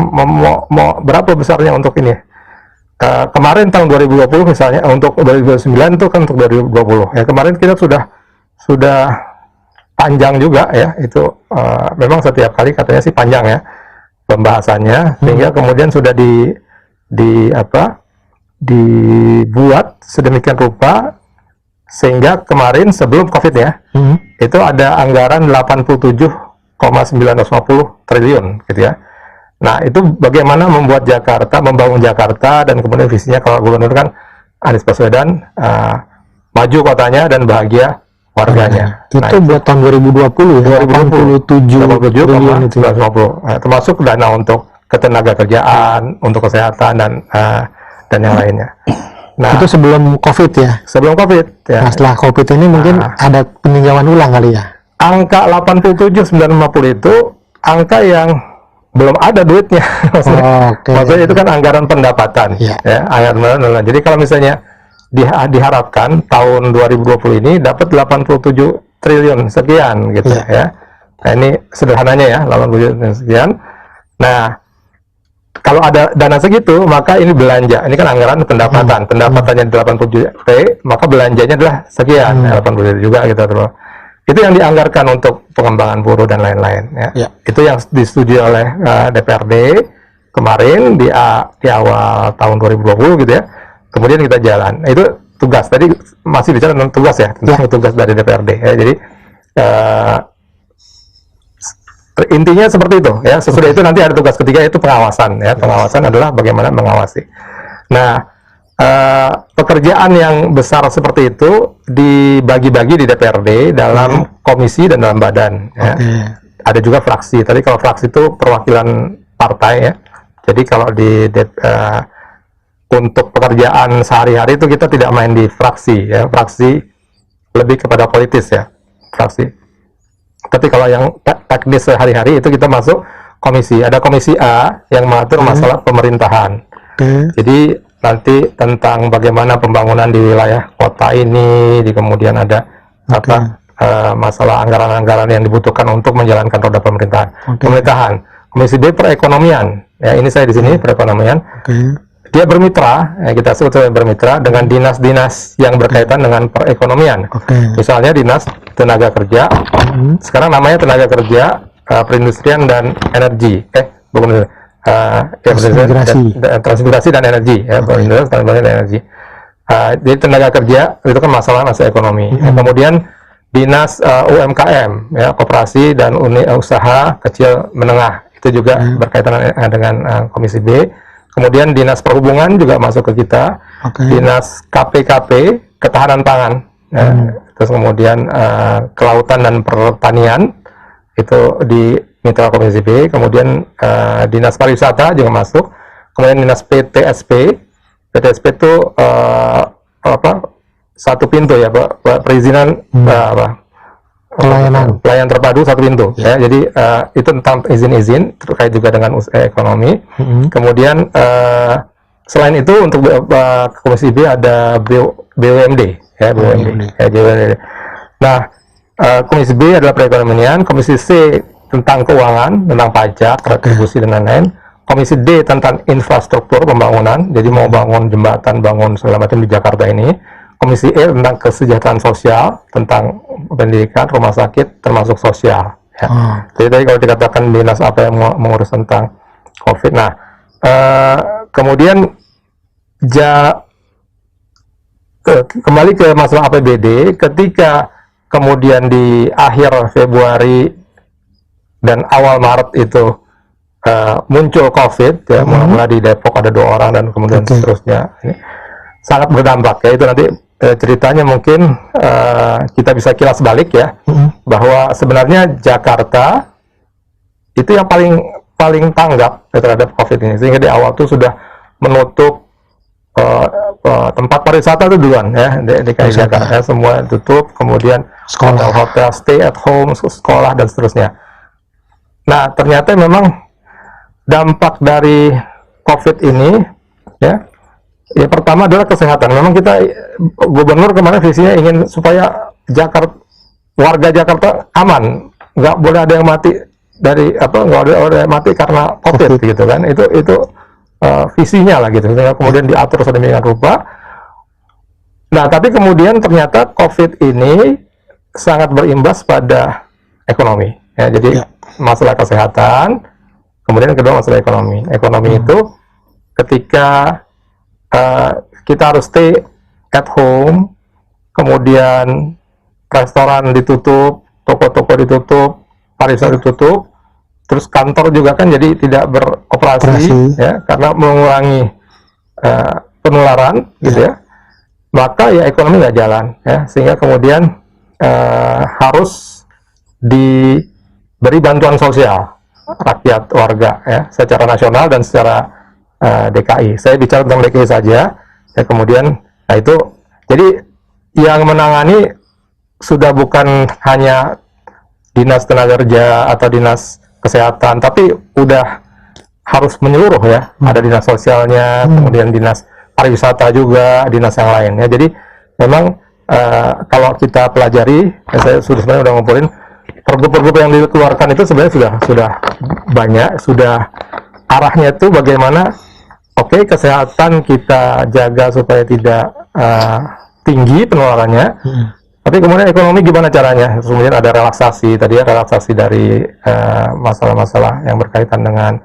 mau berapa besarnya untuk ini. Kemarin tahun 2020 misalnya untuk 2029 itu kan untuk 2020 ya, kemarin kita sudah panjang juga ya itu, memang setiap kali katanya sih panjang ya pembahasannya, sehingga kemudian sudah dibuat sedemikian rupa sehingga kemarin sebelum COVID ya, itu ada anggaran 87,950 triliun gitu ya. Nah, itu bagaimana membuat Jakarta, membangun Jakarta, dan kemudian visinya kalau gubernur kan Anies Baswedan, maju kotanya dan bahagia warganya. Itu Nah, buat tahun 2020 ya, 87 triliun itu. 87,950, termasuk dana untuk ketenaga kerjaan, untuk kesehatan dan yang lainnya. Nah, Itu sebelum COVID ya. sebelum COVID ya. Nah, setelah COVID ini mungkin ada peninjauan ulang kali ya. Angka 87,950 itu angka yang belum ada duitnya. Maksudnya itu kan anggaran pendapatan ya, anggaran. Jadi kalau misalnya diharapkan tahun 2020 ini dapat 87 triliun sekian gitu ya. Nah, ini sederhananya ya, 87 triliun sekian. Nah, kalau ada dana segitu maka ini belanja. Ini kan anggaran pendapatan. Pendapatannya 87 T, maka belanjanya adalah sekian, 80 juga gitu terus. Itu yang dianggarkan untuk pengembangan buruh dan lain-lain ya. Itu yang disetujui oleh DPRD kemarin di awal tahun 2020 gitu ya. Kemudian kita jalan. Nah, itu tugas. Tadi masih bicara tentang tugas ya, tentang tugas dari DPRD ya. Jadi intinya seperti itu ya. Sesudah itu nanti ada tugas ketiga, yaitu pengawasan ya. Pengawasan adalah bagaimana mengawasi. Nah, pekerjaan yang besar seperti itu dibagi-bagi di DPRD dalam komisi dan dalam badan ya. Ada juga fraksi. Tadi kalau fraksi itu perwakilan partai ya. Jadi kalau untuk pekerjaan sehari-hari itu kita tidak main di fraksi ya. Fraksi lebih kepada politis ya, fraksi. Tapi kalau yang teknis sehari-hari itu kita masuk komisi. Ada komisi A yang mengatur masalah pemerintahan. Jadi nanti tentang bagaimana pembangunan di wilayah kota ini, kemudian ada masalah anggaran-anggaran yang dibutuhkan untuk menjalankan roda pemerintahan. Komisi B perekonomian. Ya, ini saya di sini perekonomian. Dia bermitra, ya, kita sebut sebagai bermitra dengan dinas-dinas yang berkaitan dengan perekonomian. Misalnya dinas tenaga kerja, sekarang namanya tenaga kerja, perindustrian dan energi. Transmigrasi dan energi, ya, perindustrian dan energi. Jadi tenaga kerja itu kan masalah ekonomi. Kemudian dinas UMKM, ya, koperasi dan usaha kecil menengah, itu juga berkaitan dengan komisi B. Kemudian dinas perhubungan juga masuk ke kita, dinas KPKP, ketahanan pangan, terus kemudian kelautan dan pertanian itu di mitra komisi B. Kemudian dinas pariwisata juga masuk, kemudian dinas PTSP itu satu pintu ya, perizinan Pelayanan terpadu satu pintu ya. Jadi itu tentang izin-izin terkait juga dengan ekonomi. Kemudian selain itu untuk Komisi B ada BUMD ya, BUMD. Nah, Komisi B adalah perekonomian, Komisi C tentang keuangan, tentang pajak, retribusi dan lain-lain. Komisi D tentang infrastruktur pembangunan, jadi mau bangun jembatan, bangun segala macam di Jakarta ini. Komisi E tentang kesejahteraan sosial, tentang pendidikan, rumah sakit, termasuk sosial. Ya. Jadi tadi kalau dikatakan dinas apa yang mengurus tentang COVID. Nah, kemudian kembali ke masalah APBD, ketika kemudian di akhir Februari dan awal Maret itu muncul COVID, ya, mulai di Depok ada 2 orang dan kemudian seterusnya, ini sangat berdampak ya. Itu nanti ceritanya mungkin kita bisa kilas balik ya, bahwa sebenarnya Jakarta itu yang paling tanggap terhadap COVID ini, sehingga di awal itu sudah menutup tempat pariwisata itu duluan ya, DKI Jakarta ya, semua tutup, kemudian hotel, stay at home, sekolah dan seterusnya. Nah, ternyata memang dampak dari COVID ini ya pertama adalah kesehatan. Memang kita, gubernur kemarin visinya ingin supaya warga Jakarta aman, nggak boleh ada yang mati nggak boleh ada yang mati karena COVID gitu kan. Itu visinya lah gitu. Kemudian diatur sedemikian rupa. Nah, tapi kemudian ternyata COVID ini sangat berimbas pada ekonomi ya. Jadi masalah kesehatan, kemudian kedua masalah ekonomi. Ekonomi itu ketika kita harus stay at home, kemudian restoran ditutup, toko-toko ditutup, pariwisata ditutup, terus kantor juga kan jadi tidak beroperasi ya, karena mengurangi penularan gitu ya. Maka ya ekonomi nggak jalan ya, sehingga kemudian harus diberi bantuan sosial rakyat, warga ya, secara nasional dan secara DKI. Saya bicara tentang DKI saja ya. Kemudian nah itu jadi yang menangani sudah bukan hanya dinas tenaga kerja atau dinas kesehatan, tapi udah harus menyeluruh ya. Ada dinas sosialnya, kemudian dinas pariwisata juga, dinas yang lain ya. Jadi memang kalau kita pelajari ya, saya sebenarnya udah ngumpulin pergub-pergub yang dikeluarkan itu sebenarnya sudah banyak, sudah arahnya itu bagaimana kesehatan kita jaga supaya tidak tinggi penularannya, tapi kemudian ekonomi gimana caranya. Kemudian ada relaksasi tadi ya, relaksasi dari masalah-masalah yang berkaitan dengan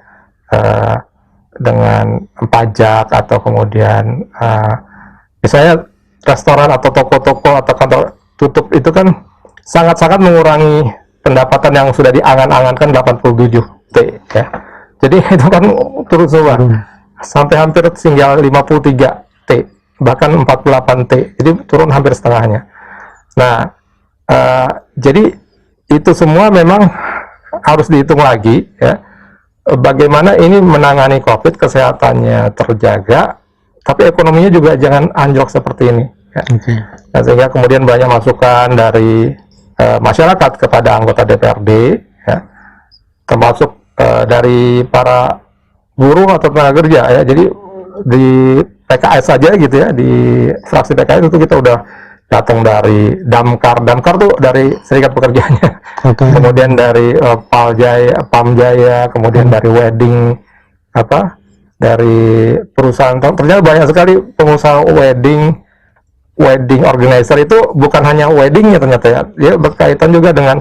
pajak, atau kemudian misalnya restoran atau toko-toko atau kantor tutup, itu kan sangat-sangat mengurangi pendapatan yang sudah diangan-angankan 87 T ya. Jadi itu kan turun semua sampai hampir tinggal 53 T, bahkan 48 T, jadi turun hampir setengahnya. Nah, jadi itu semua memang harus dihitung lagi ya, bagaimana ini menangani COVID, kesehatannya terjaga, tapi ekonominya juga jangan anjlok seperti ini ya. Nah, sehingga kemudian banyak masukan dari masyarakat kepada anggota DPRD ya, termasuk dari para buruh atau tenaga kerja ya. Jadi di PKS saja gitu ya, di fraksi PKS itu kita udah datang dari Damkar tuh dari Serikat Pekerjanya, kemudian dari Pamjaya, kemudian dari wedding dari perusahaan, ternyata banyak sekali pengusaha wedding organizer. Itu bukan hanya weddingnya ternyata ya, dia berkaitan juga dengan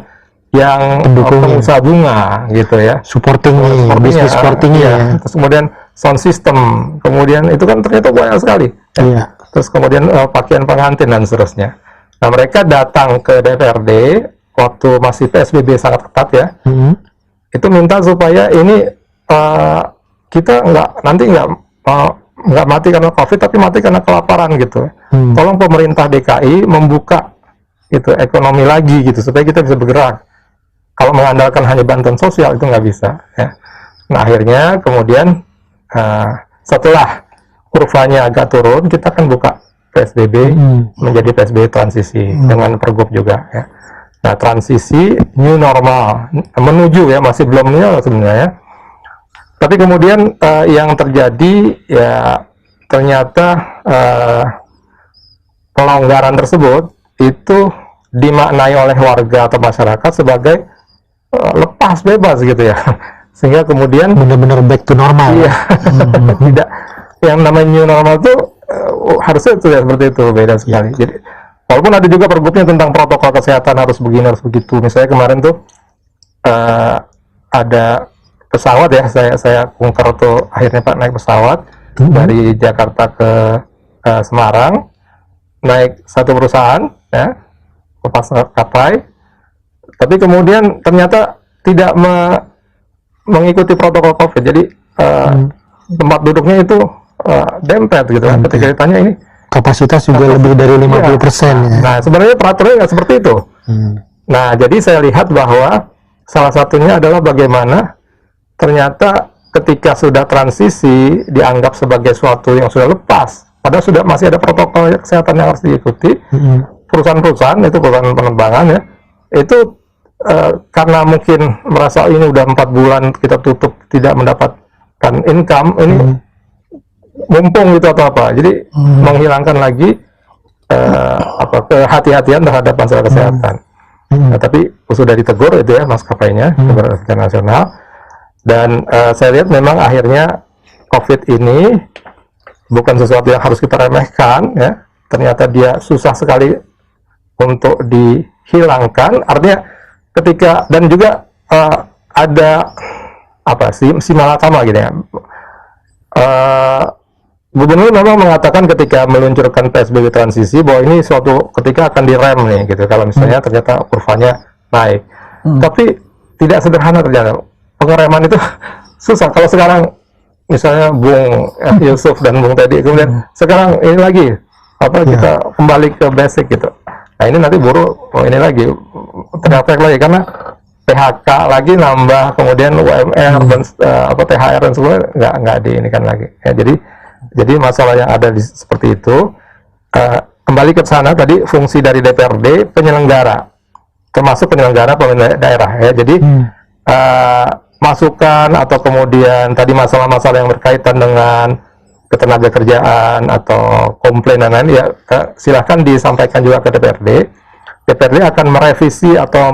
yang pengusaha bunga gitu ya, bisnis supportingnya ya. Terus kemudian sound system, kemudian itu kan ternyata banyak sekali ya. Terus kemudian pakaian pengantin dan seterusnya. Nah, mereka datang ke DPRD waktu masih PSBB sangat ketat ya, itu minta supaya ini kita nggak mati karena COVID, tapi mati karena kelaparan gitu. Tolong pemerintah DKI membuka gitu ekonomi lagi gitu, supaya kita bisa bergerak. Kalau mengandalkan hanya bantuan sosial itu nggak bisa ya. Nah, akhirnya kemudian setelah kurvanya agak turun, kita kan buka PSBB menjadi PSBB transisi dengan pergub juga ya. Nah, transisi new normal menuju ya, masih belum new sebenarnya. Tapi kemudian yang terjadi ya ternyata pelonggaran tersebut itu dimaknai oleh warga atau masyarakat sebagai lepas bebas gitu ya. Sehingga kemudian benar-benar back to normal. iya, tidak yang namanya new normal itu harusnya itu ya seperti itu, beda sekali. Jadi walaupun ada juga pergubnya tentang protokol kesehatan harus begini harus begitu. Misalnya kemarin tuh ada pesawat ya, saya kunker tuh akhirnya Pak naik pesawat dari Jakarta ke Semarang, naik satu perusahaan ya, lepas kapal, tapi kemudian ternyata tidak mengikuti protokol COVID. Jadi tempat duduknya itu dempet gitu kan. Ketika ditanya ini Kapasitas juga lebih dari 50% ya. nah sebenarnya peraturannya nggak seperti itu. Nah jadi saya lihat bahwa salah satunya adalah bagaimana ternyata ketika sudah transisi dianggap sebagai suatu yang sudah lepas, padahal sudah masih ada protokol kesehatan yang harus diikuti. Perusahaan-perusahaan itu perusahaan penerbangan ya, itu karena mungkin merasa ini udah 4 bulan kita tutup tidak mendapatkan income, ini mumpung gitu atau apa, jadi menghilangkan lagi kehati-hatian terhadap masalah kesehatan. Nah, tapi sudah ditegur itu ya maskapainya, internasional, dan saya lihat memang akhirnya COVID ini bukan sesuatu yang harus kita remehkan ya, ternyata dia susah sekali untuk dihilangkan. Artinya ketika dan juga ada apa sih si malakama gitu ya. Gubernur memang mengatakan ketika meluncurkan PSBB transisi bahwa ini suatu ketika akan direm nih gitu kalau misalnya ternyata kurvanya naik. Tapi tidak sederhana ternyata. Pengereman itu susah. Kalau sekarang misalnya Bung Yusuf dan Bung Teddy kemudian sekarang ini lagi kita kembali ke basic gitu. Nah ini nanti buruh ini lagi terefek lagi karena PHK lagi nambah, kemudian UMR dan THR dan sebagainya nggak diinikan lagi. Ya, jadi masalah yang ada seperti itu. Kembali ke sana tadi fungsi dari DPRD penyelenggara, termasuk penyelenggara pemerintah daerah ya. Jadi masukan atau kemudian tadi masalah-masalah yang berkaitan dengan ketenaga kerjaan atau komplain dan lain ya silahkan disampaikan juga ke DPRD. DPRD akan merevisi atau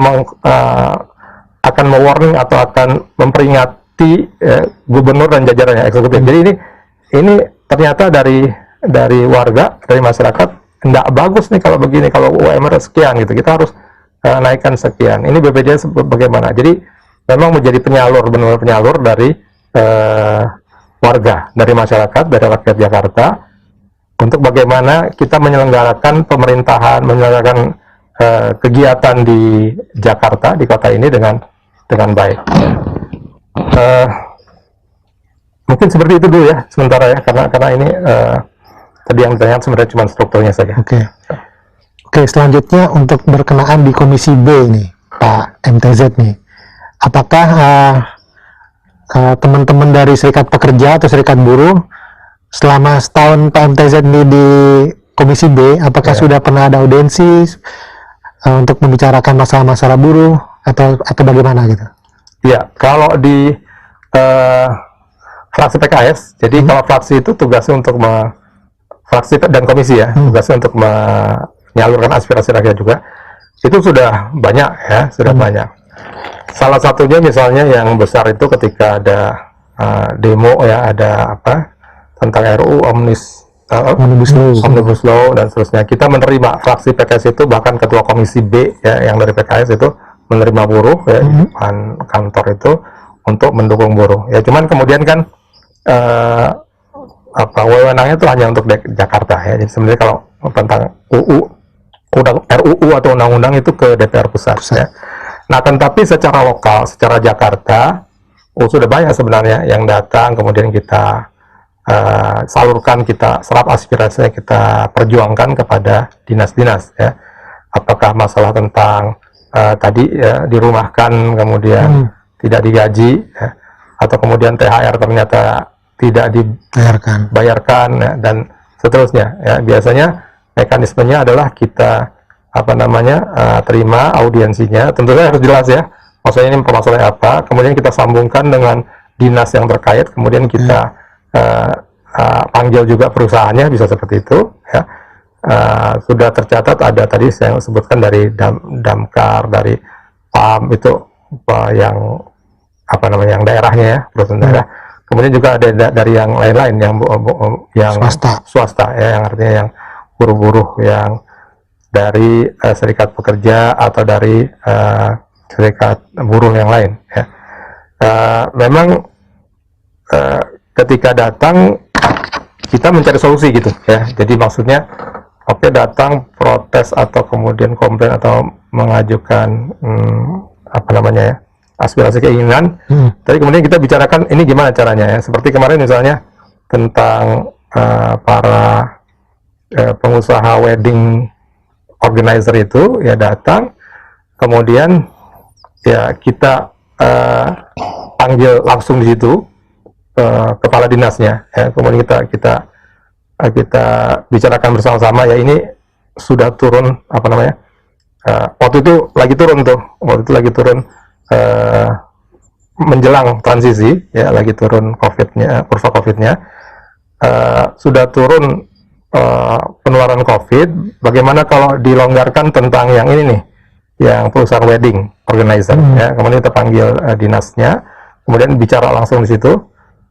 akan mewarning atau akan memperingati gubernur dan jajarannya eksekutif. Jadi ini ternyata dari warga, dari masyarakat tidak bagus nih kalau begini, kalau UMR sekian gitu, kita harus naikkan sekian. Ini BPJS bagaimana? Jadi memang menjadi penyalur, benar-benar penyalur dari warga, dari masyarakat, dari rakyat Jakarta untuk bagaimana kita menyelenggarakan pemerintahan, menyelenggarakan kegiatan di Jakarta, di kota ini dengan baik. Mungkin seperti itu dulu ya sementara ya, karena ini tadi yang ditanya sebenarnya cuma strukturnya saja. Oke, selanjutnya untuk berkenaan di Komisi B nih Pak MTZ nih, apakah teman-teman dari Serikat Pekerja atau Serikat Buruh selama setahun Pak MTZ ini di Komisi B, apakah sudah pernah ada audensi untuk membicarakan masalah-masalah buruh atau bagaimana gitu? Ya, kalau di fraksi PKS, jadi kalau fraksi itu tugasnya untuk fraksi dan komisi ya, tugasnya untuk menyalurkan aspirasi rakyat juga. Itu sudah banyak ya, sudah banyak. Salah satunya misalnya yang besar itu ketika ada demo ya, ada tentang RUU Omnibus Law dan seterusnya. Kita menerima fraksi PKS itu, bahkan ketua komisi B ya yang dari PKS itu menerima buruh ya, kantor itu untuk mendukung buruh. Ya cuman kemudian kan wewenangnya itu hanya untuk Jakarta ya. Jadi sebenarnya kalau tentang RUU atau undang-undang itu ke DPR pusat. Ya. Nah, tetapi secara lokal, secara Jakarta, sudah banyak sebenarnya yang datang, kemudian kita salurkan, kita serap aspirasinya, kita perjuangkan kepada dinas-dinas ya. Apakah masalah tentang tadi ya, dirumahkan, kemudian tidak digaji ya, atau kemudian THR ternyata tidak dibayarkan ya, dan seterusnya ya. Biasanya mekanismenya adalah kita terima audiensinya, tentunya harus jelas ya, maksudnya ini permasalahannya apa, kemudian kita sambungkan dengan dinas yang terkait, kemudian kita panggil juga perusahaannya, bisa seperti itu ya. Sudah tercatat ada tadi saya sebutkan dari damkar, dari PAM itu yang yang daerahnya ya, perusahaan daerah. Kemudian juga ada dari yang lain-lain yang swasta ya, yang artinya yang buruh-buruh yang dari serikat pekerja atau dari serikat buruh yang lain ya. Memang ketika datang kita mencari solusi gitu ya. Jadi maksudnya datang protes atau kemudian komplain atau mengajukan aspirasi keinginan, tapi kemudian kita bicarakan ini gimana caranya ya. Seperti kemarin misalnya tentang para pengusaha wedding organizer itu ya datang, kemudian ya kita panggil langsung di situ kepala dinasnya ya. Kemudian kita bicarakan bersama-sama ya, ini sudah turun waktu itu lagi turun menjelang transisi ya, lagi turun kurva COVID-nya, sudah turun penularan COVID. Bagaimana kalau dilonggarkan tentang yang ini nih, yang perusahaan wedding organizer ya. Kemudian kita panggil dinasnya, kemudian bicara langsung di situ.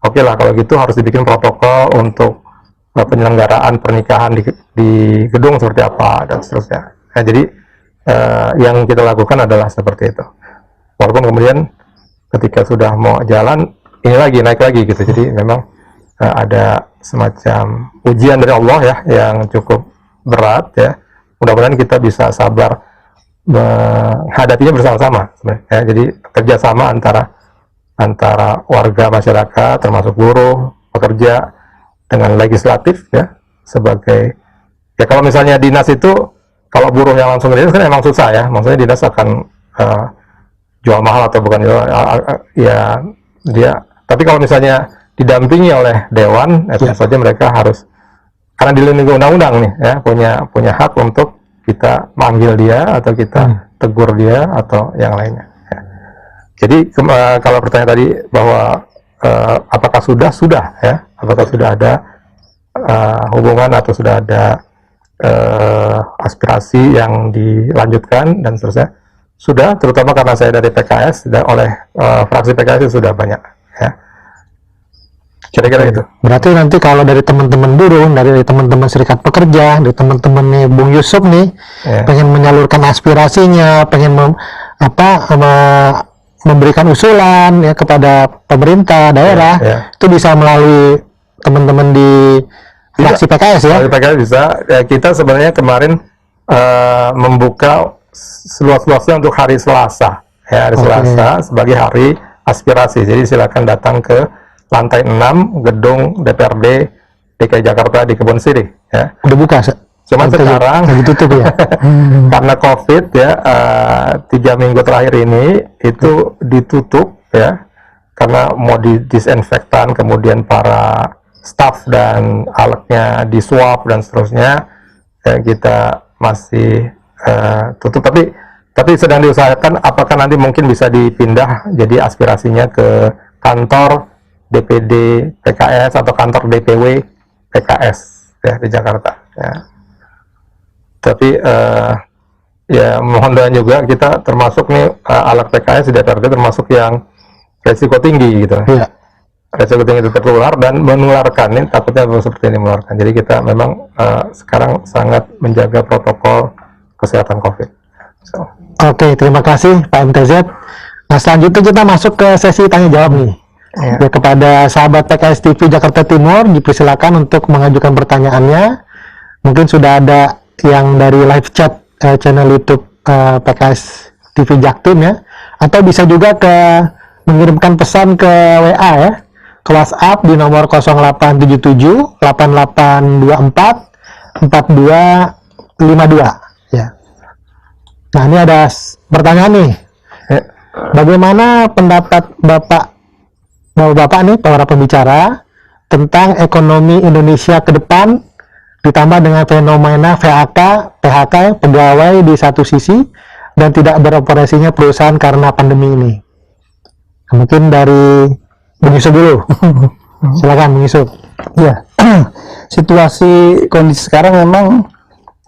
Oke lah, kalau gitu harus dibikin protokol untuk penyelenggaraan pernikahan di gedung seperti apa dan seterusnya. Nah, jadi yang kita lakukan adalah seperti itu. Walaupun kemudian ketika sudah mau jalan, ini lagi naik lagi gitu. Jadi memang ada semacam ujian dari Allah ya, yang cukup berat ya. Mudah-mudahan kita bisa sabar menghadapinya bersama-sama ya. Jadi kerjasama antara warga masyarakat, termasuk buruh, pekerja, dengan legislatif ya, sebagai ya, kalau misalnya dinas itu, kalau buruh yang langsung dinas kan emang susah ya, maksudnya dinas akan jual mahal atau bukan ya dia, tapi kalau misalnya didampingi oleh dewan tentu saja mereka harus, karena dilindungi undang-undang nih ya, punya hak untuk kita manggil dia atau kita tegur dia atau yang lainnya ya. Jadi kalau pertanyaan tadi bahwa apakah sudah ya, apakah sudah ada hubungan atau sudah ada aspirasi yang dilanjutkan dan seterusnya, sudah, terutama karena saya dari PKS dan oleh fraksi PKS sudah banyak ya, kira-kira itu. Berarti nanti kalau dari teman-teman buruh, dari teman-teman serikat pekerja, dari teman-teman nih Bung Yusuf nih pengen menyalurkan aspirasinya, pengen memberikan usulan ya kepada pemerintah daerah, itu bisa melalui teman-teman di fraksi PKS ya. Fraksi PKS bisa. Ya, kita sebenarnya kemarin membuka seluas-luasnya untuk hari Selasa ya, hari Selasa sebagai hari aspirasi. Jadi silakan datang ke lantai 6 gedung DPRD DKI Jakarta di Kebon Sirih ya. Udah buka cuman sekarang ditutup ya. Karena COVID ya, 3 minggu terakhir ini itu ditutup ya, karena mau disinfektan, kemudian para staff dan alatnya diswab dan seterusnya ya, kita masih tutup, tapi sedang diusahakan apakah nanti mungkin bisa dipindah jadi aspirasinya ke kantor DPD PKS atau kantor DPW PKS ya di Jakarta ya. Tapi ya mohon doa juga, kita termasuk nih alat PKS di DPRD termasuk yang resiko tinggi gitu ya. Resiko tinggi itu tertular dan menularkan, ini takutnya seperti ini menularkan. Jadi kita memang sekarang sangat menjaga protokol kesehatan COVID. Oke, terima kasih Pak MTZ. Nah, selanjutnya kita masuk ke sesi tanya jawab nih. Ya, kepada sahabat PKS TV Jakarta Timur, dipersilakan untuk mengajukan pertanyaannya. Mungkin sudah ada yang dari live chat channel YouTube PKS TV Jaktim ya, atau bisa juga mengirimkan pesan ke WA ya, ke WhatsApp di nomor 0877 8824 4252 ya. Nah, ini ada pertanyaan nih. Bagaimana pendapat Bapak nih, para pembicara, tentang ekonomi Indonesia ke depan ditambah dengan fenomena PHK pegawai di satu sisi dan tidak beroperasinya perusahaan karena pandemi ini. Mungkin dari Bung Yusuf dulu. Silakan Bung Yusuf. Ya, situasi kondisi sekarang memang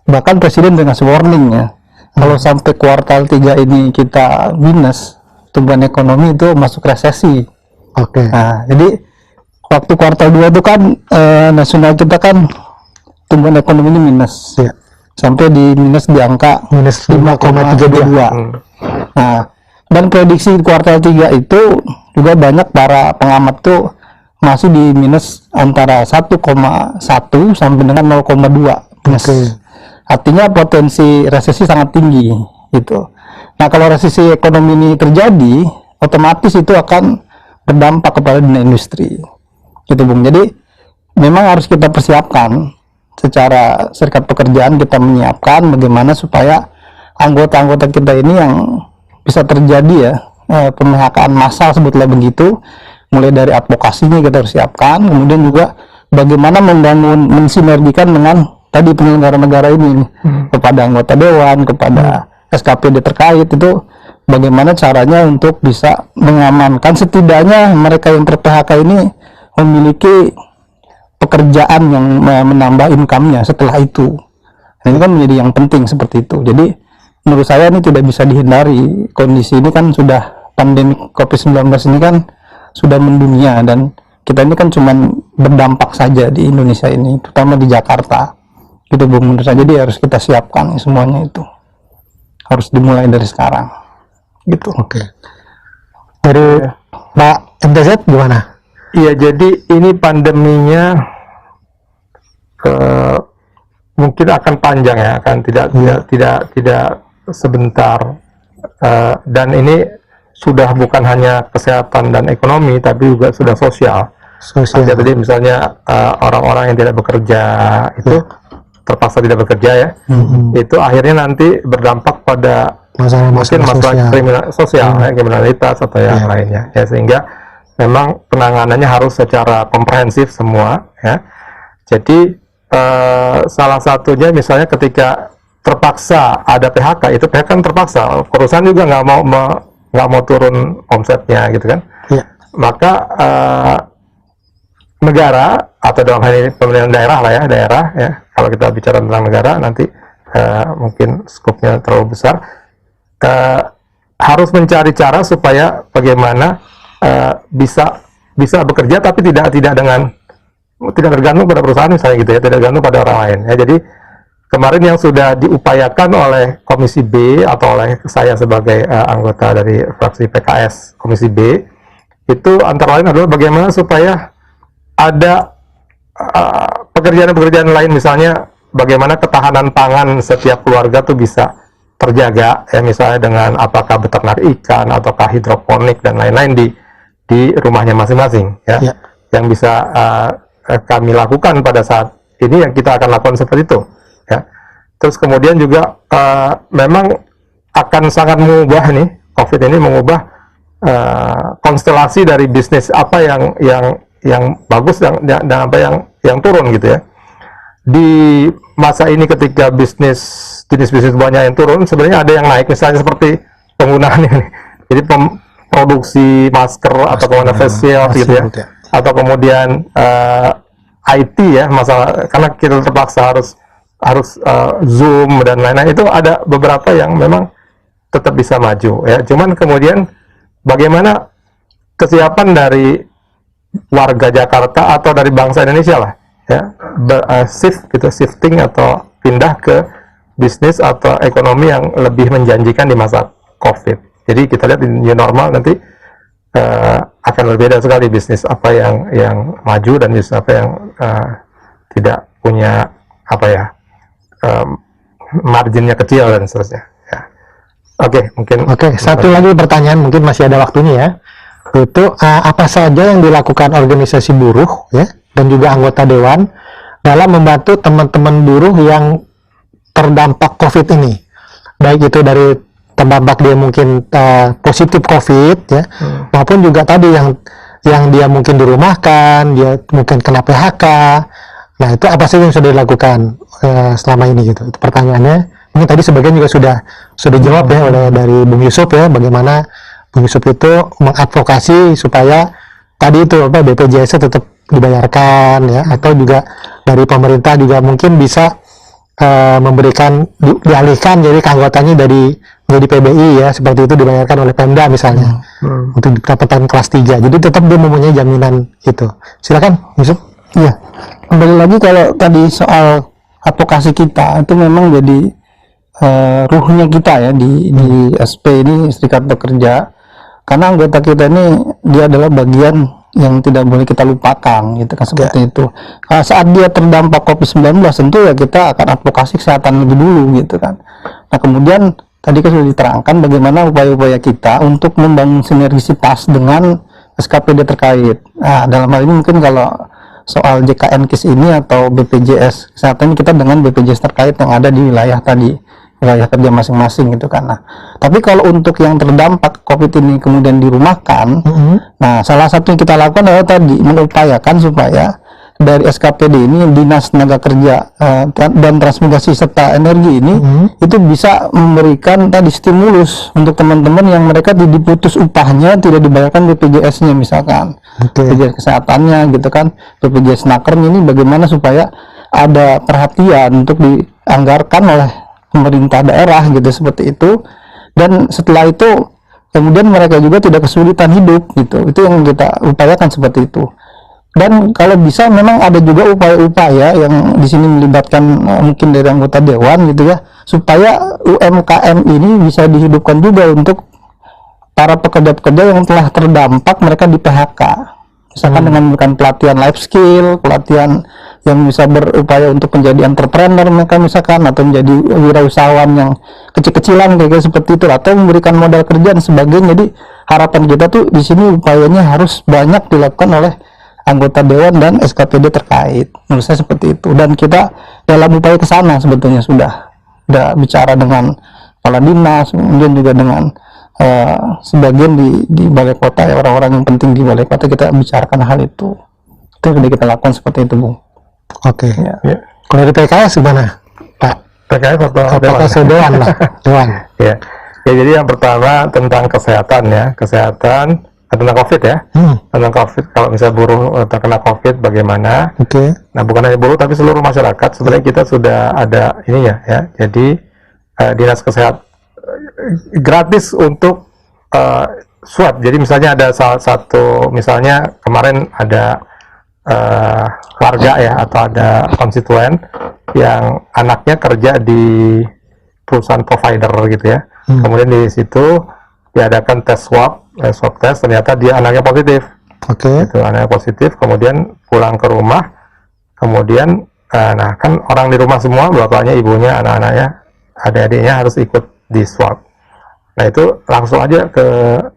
bahkan Presiden dengan warning ya. Kalau sampai kuartal 3 ini kita minus, tumbuhan ekonomi itu masuk resesi. Oke. Nah, jadi waktu kuartal 2 itu kan nasional kita kan tumbuhan ekonomi ini minus. Ya. Sampai di minus di angka Minus 5,32. Nah, dan prediksi kuartal 3 itu juga banyak para pengamat tuh masih di minus antara 1,1 sampai dengan 0,2 minus. Oke. Artinya potensi resesi sangat tinggi gitu. Nah, kalau resesi ekonomi ini terjadi, otomatis itu akan berdampak kepada dunia industri. Gitu, Bung. Jadi memang harus kita persiapkan secara serikat pekerjaan, kita menyiapkan bagaimana supaya anggota-anggota kita ini yang bisa terjadi ya PMHK-an massal sebutlah begitu, mulai dari advokasinya kita harus siapkan, kemudian juga bagaimana membangun, mensinergikan dengan tadi penyelenggara negara ini kepada anggota dewan, kepada SKPD terkait, itu bagaimana caranya untuk bisa mengamankan setidaknya mereka yang ter-PHK ini memiliki pekerjaan yang menambah income-nya setelah itu. Nah, ini kan menjadi yang penting seperti itu. Jadi menurut saya ini tidak bisa dihindari. Kondisi ini kan sudah, pandemi COVID-19 ini kan sudah mendunia, dan kita ini kan cuman berdampak saja di Indonesia ini, terutama di Jakarta. Gitu, Bung, menurut saya. Jadi harus kita siapkan semuanya, itu harus dimulai dari sekarang. Gitu. Oke. Dari Pak MTZ gimana? Iya, jadi ini pandeminya mungkin akan panjang ya, akan tidak sebentar, dan ini sudah bukan hanya kesehatan dan ekonomi, tapi juga sudah sosial. Ada tadi misalnya orang-orang yang tidak bekerja itu terpaksa tidak bekerja ya, itu akhirnya nanti berdampak pada masalah kriminal sosial, ya, kriminalitas atau yang lainnya ya, sehingga memang penanganannya harus secara komprehensif semua ya. Jadi salah satunya misalnya ketika terpaksa ada PHK, itu PHK kan terpaksa, perusahaan juga nggak mau turun omsetnya gitu kan, maka negara atau dalam hal ini pemerintahan daerah lah ya, daerah ya, kalau kita bicara tentang negara nanti mungkin skopnya terlalu besar, harus mencari cara supaya bagaimana bisa bekerja tapi tidak tergantung pada perusahaan misalnya gitu ya, tidak tergantung pada orang lain ya. Jadi kemarin yang sudah diupayakan oleh Komisi B atau oleh saya sebagai anggota dari fraksi PKS Komisi B itu antara lain adalah bagaimana supaya ada pekerjaan-pekerjaan lain, misalnya bagaimana ketahanan pangan setiap keluarga tuh bisa terjaga ya, misalnya dengan apakah beternak ikan ataukah hidroponik dan lain-lain di rumahnya masing-masing ya, yang bisa kami lakukan pada saat ini, yang kita akan lakukan seperti itu ya. Terus kemudian juga memang akan sangat mengubah nih, COVID ini mengubah konstelasi dari bisnis apa yang bagus dan apa yang turun gitu ya. Di masa ini ketika jenis bisnis banyak yang turun, sebenarnya ada yang naik, misalnya seperti penggunaan ini, jadi produksi masker atau kemudian face shield gitu ya, atau kemudian IT ya, masalah karena kita terpaksa harus Zoom dan lain-lain, itu ada beberapa yang memang tetap bisa maju ya. Cuman kemudian bagaimana kesiapan dari warga Jakarta atau dari bangsa Indonesia lah ya, shifting atau pindah ke bisnis atau ekonomi yang lebih menjanjikan di masa COVID. Jadi kita lihat di new normal nanti akan berbeda sekali bisnis apa yang maju dan bisnis apa yang tidak punya marginnya kecil dan seterusnya. Ya. Oke, satu lagi pertanyaan, mungkin masih ada waktunya ya. Itu apa saja yang dilakukan organisasi buruh ya dan juga anggota dewan dalam membantu teman-teman buruh yang terdampak COVID ini, baik itu dari terdampak dia mungkin positif COVID ya, maupun juga tadi yang dia mungkin dirumahkan, dia mungkin kena PHK Nah, itu apa sih yang sudah dilakukan selama ini gitu? Itu pertanyaannya. Ini tadi sebagian juga sudah jawab ya oleh dari Bung Yusuf ya, bagaimana Bung Yusuf itu mengadvokasi supaya tadi itu apa BPJS tetap dibayarkan ya, atau juga dari pemerintah juga mungkin bisa memberikan dialihkan jadi keanggotaannya dari menjadi PBI ya, seperti itu dibayarkan oleh Pemda misalnya untuk pendapatan kelas 3. Jadi tetap dia mempunyai jaminan itu. Silakan Yusuf. Iya, kembali lagi kalau tadi soal advokasi kita itu memang jadi ruhnya kita ya di SP ini, Serikat Pekerja, karena anggota kita ini dia adalah bagian yang tidak boleh kita lupakan gitu kan, seperti itu. Saat dia terdampak COVID-19 tentu ya kita akan advokasi kesehatan lebih dulu gitu kan. Nah kemudian tadi kan sudah diterangkan bagaimana upaya-upaya kita untuk membangun sinergisitas dengan SKPD terkait. Nah dalam hal ini mungkin kalau soal JKN KIS ini atau BPJS kesehatan, kita dengan BPJS terkait yang ada di wilayah tadi, wilayah kerja masing-masing gitu kan. Nah, tapi kalau untuk yang terdampak COVID ini kemudian dirumahkan, nah salah satu yang kita lakukan adalah tadi mengupayakan supaya dari SKPD ini, Dinas Tenaga Kerja dan Transmigrasi serta Energi ini itu bisa memberikan tadi stimulus untuk teman-teman yang mereka diputus upahnya, tidak dibayarkan BPJS-nya misalkan, BPJS kesehatannya gitu kan, BPJS Naker ini bagaimana supaya ada perhatian untuk dianggarkan oleh pemerintah daerah gitu, seperti itu. Dan setelah itu kemudian mereka juga tidak kesulitan hidup gitu, itu yang kita upayakan seperti itu. Dan kalau bisa memang ada juga upaya-upaya yang di sini melibatkan mungkin dari anggota dewan gitu ya, supaya UMKM ini bisa dihidupkan juga untuk para pekerja-pekerja yang telah terdampak mereka di PHK. Misalkan dengan memberikan pelatihan life skill, pelatihan yang bisa berupaya untuk menjadi entrepreneur mereka misalkan, atau menjadi wirausahawan yang kecil-kecilan kayak seperti itu, atau memberikan modal kerja dan sebagainya. Jadi harapan kita tuh di sini upayanya harus banyak dilakukan oleh anggota dewan dan SKPD terkait. Menurut saya seperti itu, dan kita dalam upaya ke sana sebetulnya sudah bicara dengan kepala dinas, kemudian juga dengan sebagian di balai kota ya, orang-orang yang penting di balai kota, kita bicarakan hal itu yang kita lakukan seperti itu, Bung. Oke. Ya. Kalau dari PKS gimana, Pak? PKS atau dewan lah, dewan. Ya. Ya, jadi yang pertama tentang kesehatan ya, kesehatan tentang COVID ya, tentang COVID. Kalau misalnya buruh terkena COVID bagaimana? Nah, bukan hanya buruh tapi seluruh masyarakat. Sebenarnya kita sudah ada ininya ya. Jadi dinas kesehatan gratis untuk swab. Jadi misalnya ada salah satu, misalnya kemarin ada warga ya, atau ada konstituen yang anaknya kerja di perusahaan provider gitu ya. Kemudian di situ diadakan tes swab test, ternyata dia anaknya positif. Itu anaknya positif, kemudian pulang ke rumah, kemudian nah kan orang di rumah semua, bapaknya, ibunya, anak-anaknya, adik-adiknya harus ikut di swab. Nah itu langsung aja ke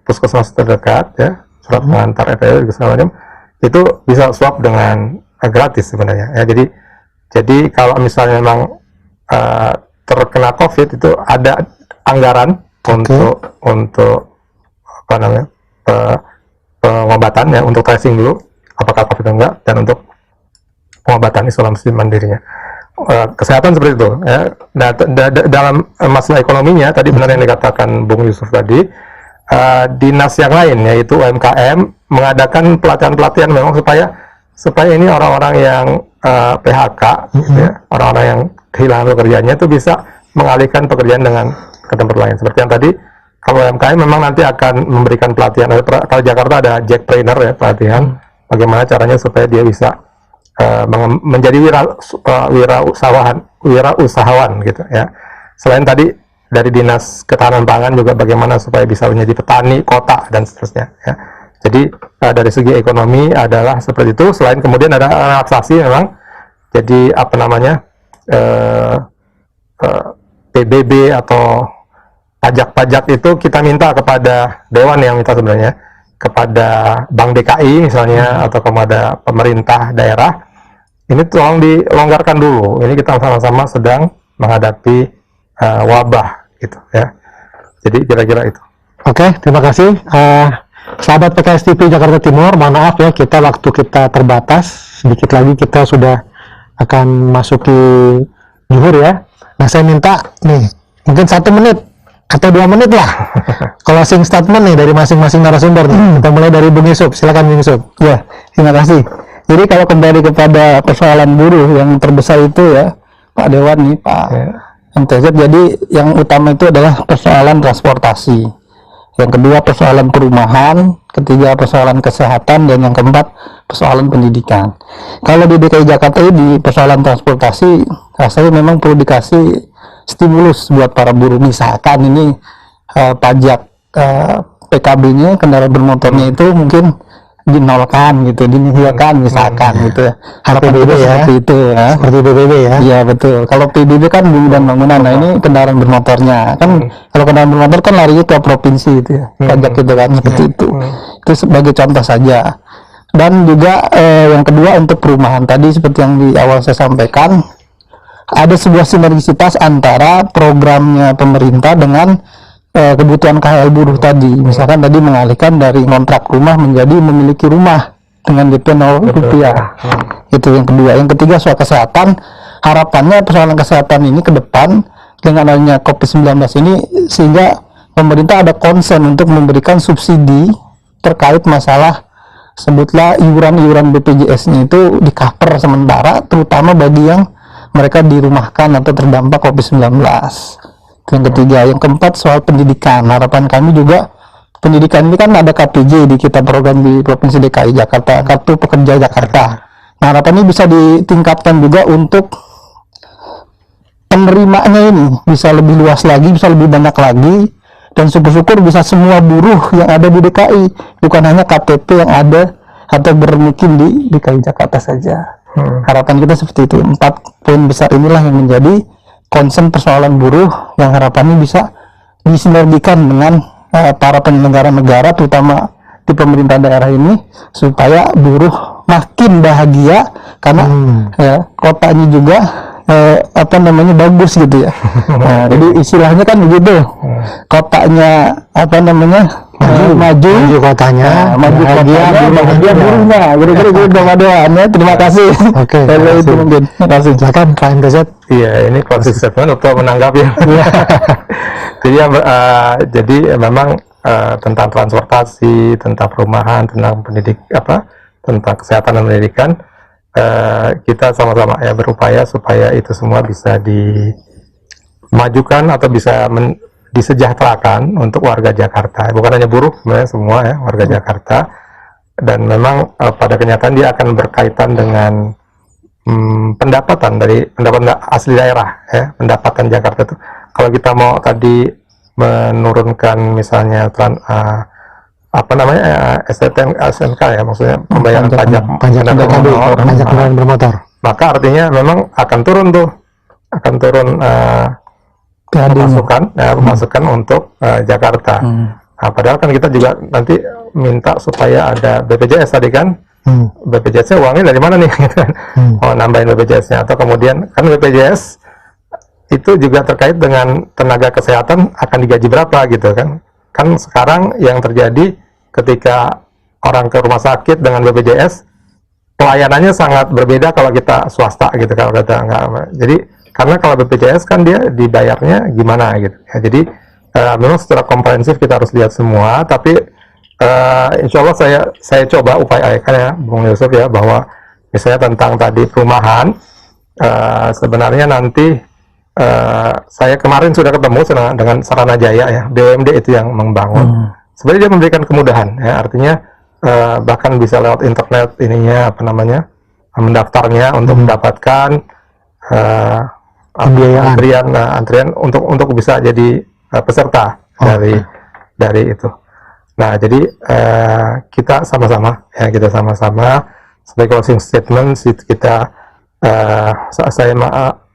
puskesmas terdekat ya, surat pengantar RT segala macam, itu bisa swab dengan gratis sebenarnya ya. Jadi kalau misalnya memang terkena COVID itu ada anggaran untuk apa namanya pengobatan ya, untuk tracing dulu apakah COVID atau enggak, dan untuk pengobatan isolasi mandirinya. Kesehatan seperti itu ya. Nah, dalam masalah ekonominya tadi benar yang dikatakan Bung Yusuf tadi, dinas yang lain yaitu UMKM mengadakan pelatihan-pelatihan memang supaya ini orang-orang yang PHK ya, orang-orang yang kehilangan pekerjaannya itu bisa mengalihkan pekerjaan dengan ke tempat lain. Seperti yang tadi, kalau UMKM memang nanti akan memberikan pelatihan. Kalau Jakarta ada Jackpreneur ya, pelatihan bagaimana caranya supaya dia bisa menjadi wirausahawan gitu ya. Selain tadi dari Dinas Ketahanan Pangan juga bagaimana supaya bisa menjadi petani kota dan seterusnya ya. Jadi dari segi ekonomi adalah seperti itu. Selain kemudian ada relaksasi memang, jadi apa namanya PBB atau pajak-pajak itu kita minta kepada dewan yang minta sebenarnya, kepada Bank DKI misalnya atau kepada pemerintah daerah, ini tolong dilonggarkan dulu. Ini kita sama-sama sedang menghadapi wabah gitu ya. Jadi kira-kira itu. Oke, terima kasih. Sahabat PKS TV Jakarta Timur, mohon maaf ya, waktu kita terbatas. Sedikit lagi kita sudah akan masuki zuhur ya. Nah, saya minta nih mungkin 1 menit atau 2 menit lah closing statement nih dari masing-masing narasumber nih. Kita mulai dari Bung Yusuf, silakan Bung Yusuf. Ya, terima kasih. Jadi kalau kembali kepada persoalan buruh yang terbesar itu ya, Pak Dewan nih, Pak MTZ, jadi yang utama itu adalah persoalan transportasi. Yang kedua persoalan perumahan, ketiga persoalan kesehatan, dan yang keempat persoalan pendidikan. Kalau di DKI Jakarta ini persoalan transportasi, rasanya memang perlu dikasih stimulus buat para buruh. Misalkan ini pajak PKB-nya, kendaraan bermotornya itu mungkin dinolkan gitu, dinihilkan misalkan gitu. PBB ya. Seperti itu ya. Seperti PBB ya. Iya betul. Kalau PBB kan bumi dan bangunan, nah ini kendaraan bermotornya kan. Kalau kendaraan bermotor kan larinya ke provinsi itu ya, pajak gitu kan, seperti itu. Itu sebagai contoh saja. Dan juga yang kedua untuk perumahan tadi seperti yang di awal saya sampaikan, ada sebuah sinergisitas antara programnya pemerintah dengan kebutuhan KHL buruh tadi. Misalkan tadi mengalihkan dari kontrak rumah menjadi memiliki rumah dengan DP 0 rupiah. Itu yang kedua. Yang ketiga soal kesehatan, harapannya persoalan kesehatan ini ke depan dengan adanya COVID-19 ini, sehingga pemerintah ada concern untuk memberikan subsidi terkait masalah, sebutlah iuran-iuran BPJS-nya itu di cover sementara, terutama bagi yang mereka dirumahkan atau terdampak COVID-19. Yang ketiga. Yang keempat soal pendidikan, harapan kami juga pendidikan ini kan ada KPJ di kita, program di Provinsi DKI Jakarta, Kartu Pekerja Jakarta. Nah, harapannya bisa ditingkatkan juga untuk penerimanya ini bisa lebih luas lagi, bisa lebih banyak lagi, dan syukur-syukur bisa semua buruh yang ada di DKI, bukan hanya KTP yang ada atau bermukim di DKI Jakarta saja. Harapan kita seperti itu. 4 poin besar inilah yang menjadi concern persoalan buruh yang harapannya bisa disinergikan dengan para penyelenggara negara, terutama di pemerintah daerah ini, supaya buruh makin bahagia karena ya, kotanya juga bagus gitu ya. Nah, jadi istilahnya kan begitu, kotanya maju kotanya, maju bahagia buruhnya, kira-kira gitu Pak Dewan ya. Terima kasih. Oke, terima kasih. Silakan Pak MTZ. Iya, ini closing statement untuk menanggapi. Jadi memang tentang transportasi, tentang perumahan, tentang tentang kesehatan dan pendidikan, kita sama-sama ya berupaya supaya itu semua bisa dimajukan atau bisa disejahterakan untuk warga Jakarta, bukan hanya buruh, sebenarnya semua ya warga Jakarta. Dan memang pada kenyataan dia akan berkaitan dengan pendapatan asli daerah ya, pendapatan Jakarta itu. Kalau kita mau tadi menurunkan misalnya SNK ya, maksudnya pembayaran pajak kendaraan bermotor, maka artinya memang akan turun pemasukan untuk Jakarta. Nah, padahal kan kita juga nanti minta supaya ada BPJS tadi kan. BPJS-nya uangnya dari mana nih? Nambahin BPJS-nya, atau kemudian kan BPJS itu juga terkait dengan tenaga kesehatan akan digaji berapa gitu kan. Kan sekarang yang terjadi ketika orang ke rumah sakit dengan BPJS, pelayanannya sangat berbeda kalau kita swasta gitu, kalau kita enggak. Jadi karena kalau BPJS kan dia dibayarnya gimana gitu ya. Jadi memang secara komprehensif kita harus lihat semua, tapi insya Allah saya coba upayakan ya Bung Yusuf ya, bahwa misalnya tentang tadi perumahan, sebenarnya nanti saya kemarin sudah ketemu dengan Saranajaya ya, BUMD itu yang membangun. Sebenarnya dia memberikan kemudahan ya, artinya bahkan bisa lewat internet mendaftarnya untuk mendapatkan antrian untuk bisa jadi peserta dari itu. Nah, jadi kita sama-sama sebagai closing statement kita saya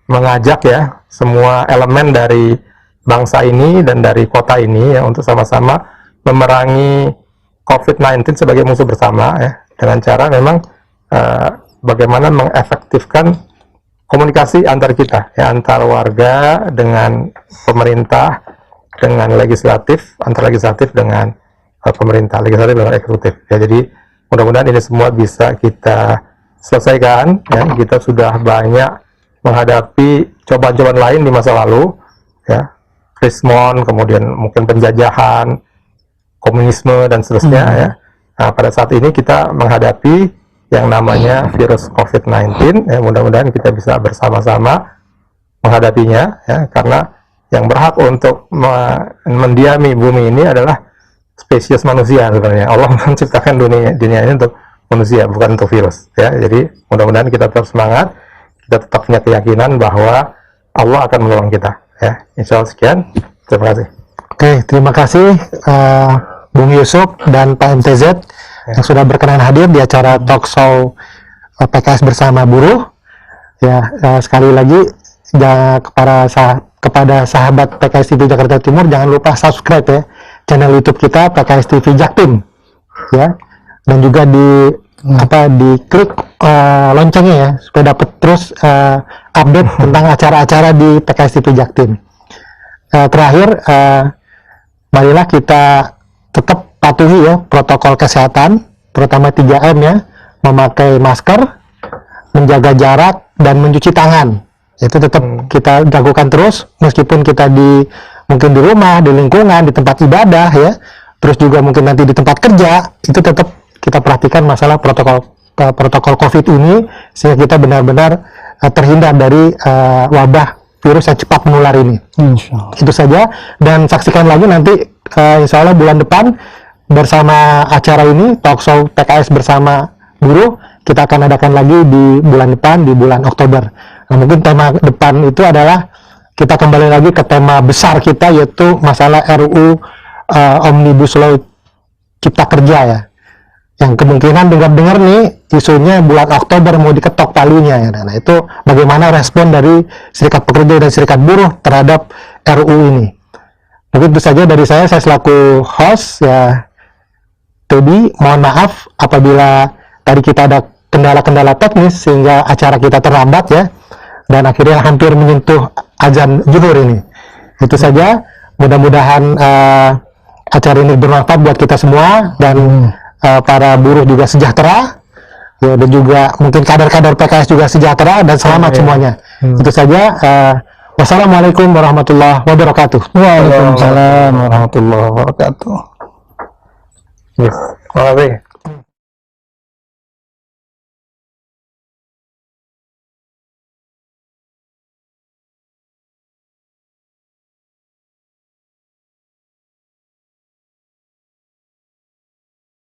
mengajak ya semua elemen dari bangsa ini dan dari kota ini ya, untuk sama-sama memerangi COVID-19 sebagai musuh bersama ya, dengan cara memang bagaimana mengefektifkan komunikasi antar kita ya, antar warga dengan pemerintah, dengan legislatif, antar legislatif dengan pemerintah, legislatif dengan eksekutif ya. Jadi mudah-mudahan ini semua bisa kita selesaikan, ya, kita sudah banyak menghadapi cobaan-cobaan lain di masa lalu, ya, Krismon, kemudian mungkin penjajahan, komunisme dan seterusnya, ya. Nah, pada saat ini kita menghadapi yang namanya virus COVID-19, ya, mudah-mudahan kita bisa bersama-sama menghadapinya, ya, karena yang berhak untuk mendiami bumi ini adalah spesies manusia sebenarnya. Allah menciptakan dunia ini untuk manusia, bukan untuk virus, ya. Jadi mudah-mudahan kita tetap semangat, kita tetap punya keyakinan bahwa Allah akan menolong kita, ya. Insya Allah. Sekian, terima kasih. Oke, terima kasih Bung Yusuf dan Pak MTZ yang sudah berkenan hadir di acara talk show PKS bersama buruh. Ya, sekali lagi kepada sahabat PKS TV Jakarta Timur, jangan lupa subscribe ya channel YouTube kita PKS TV Jaktim, ya, dan juga diklik loncengnya ya supaya dapat terus update tentang acara-acara di PKS TV Jaktim. Terakhir, marilah kita tetap patuhi ya protokol kesehatan, terutama 3M ya, memakai masker, menjaga jarak, dan mencuci tangan. Itu tetap kita lakukan terus, meskipun kita mungkin di rumah, di lingkungan, di tempat ibadah ya, terus juga mungkin nanti di tempat kerja, itu tetap kita perhatikan masalah protokol COVID ini, sehingga kita benar-benar terhindar dari wabah virus yang cepat menular ini. Itu saja, dan saksikan lagi nanti insya Allah bulan depan bersama acara ini, talk show PKS bersama buruh, kita akan adakan lagi di bulan depan, di bulan Oktober. Nah, mungkin tema depan itu adalah kita kembali lagi ke tema besar kita, yaitu masalah RUU Omnibus Law Cipta Kerja ya, yang kemungkinan dengar-dengar nih isunya bulan Oktober mau diketok palunya ya. Nah, itu bagaimana respon dari serikat pekerja dan serikat buruh terhadap RUU ini. Mungkin itu saja dari saya selaku host ya, Tobi. Mohon maaf apabila tadi kita ada kendala-kendala teknis sehingga acara kita terlambat ya, dan akhirnya hampir menyentuh azan zuhur ini. Itu saja, mudah-mudahan acara ini bermanfaat buat kita semua, dan para buruh juga sejahtera ya, dan juga mungkin kader-kader PKS juga sejahtera dan selamat semuanya. Itu saja. Wassalamualaikum warahmatullahi wabarakatuh. Waalaikumsalam warahmatullahi wabarakatuh. Terima kasih.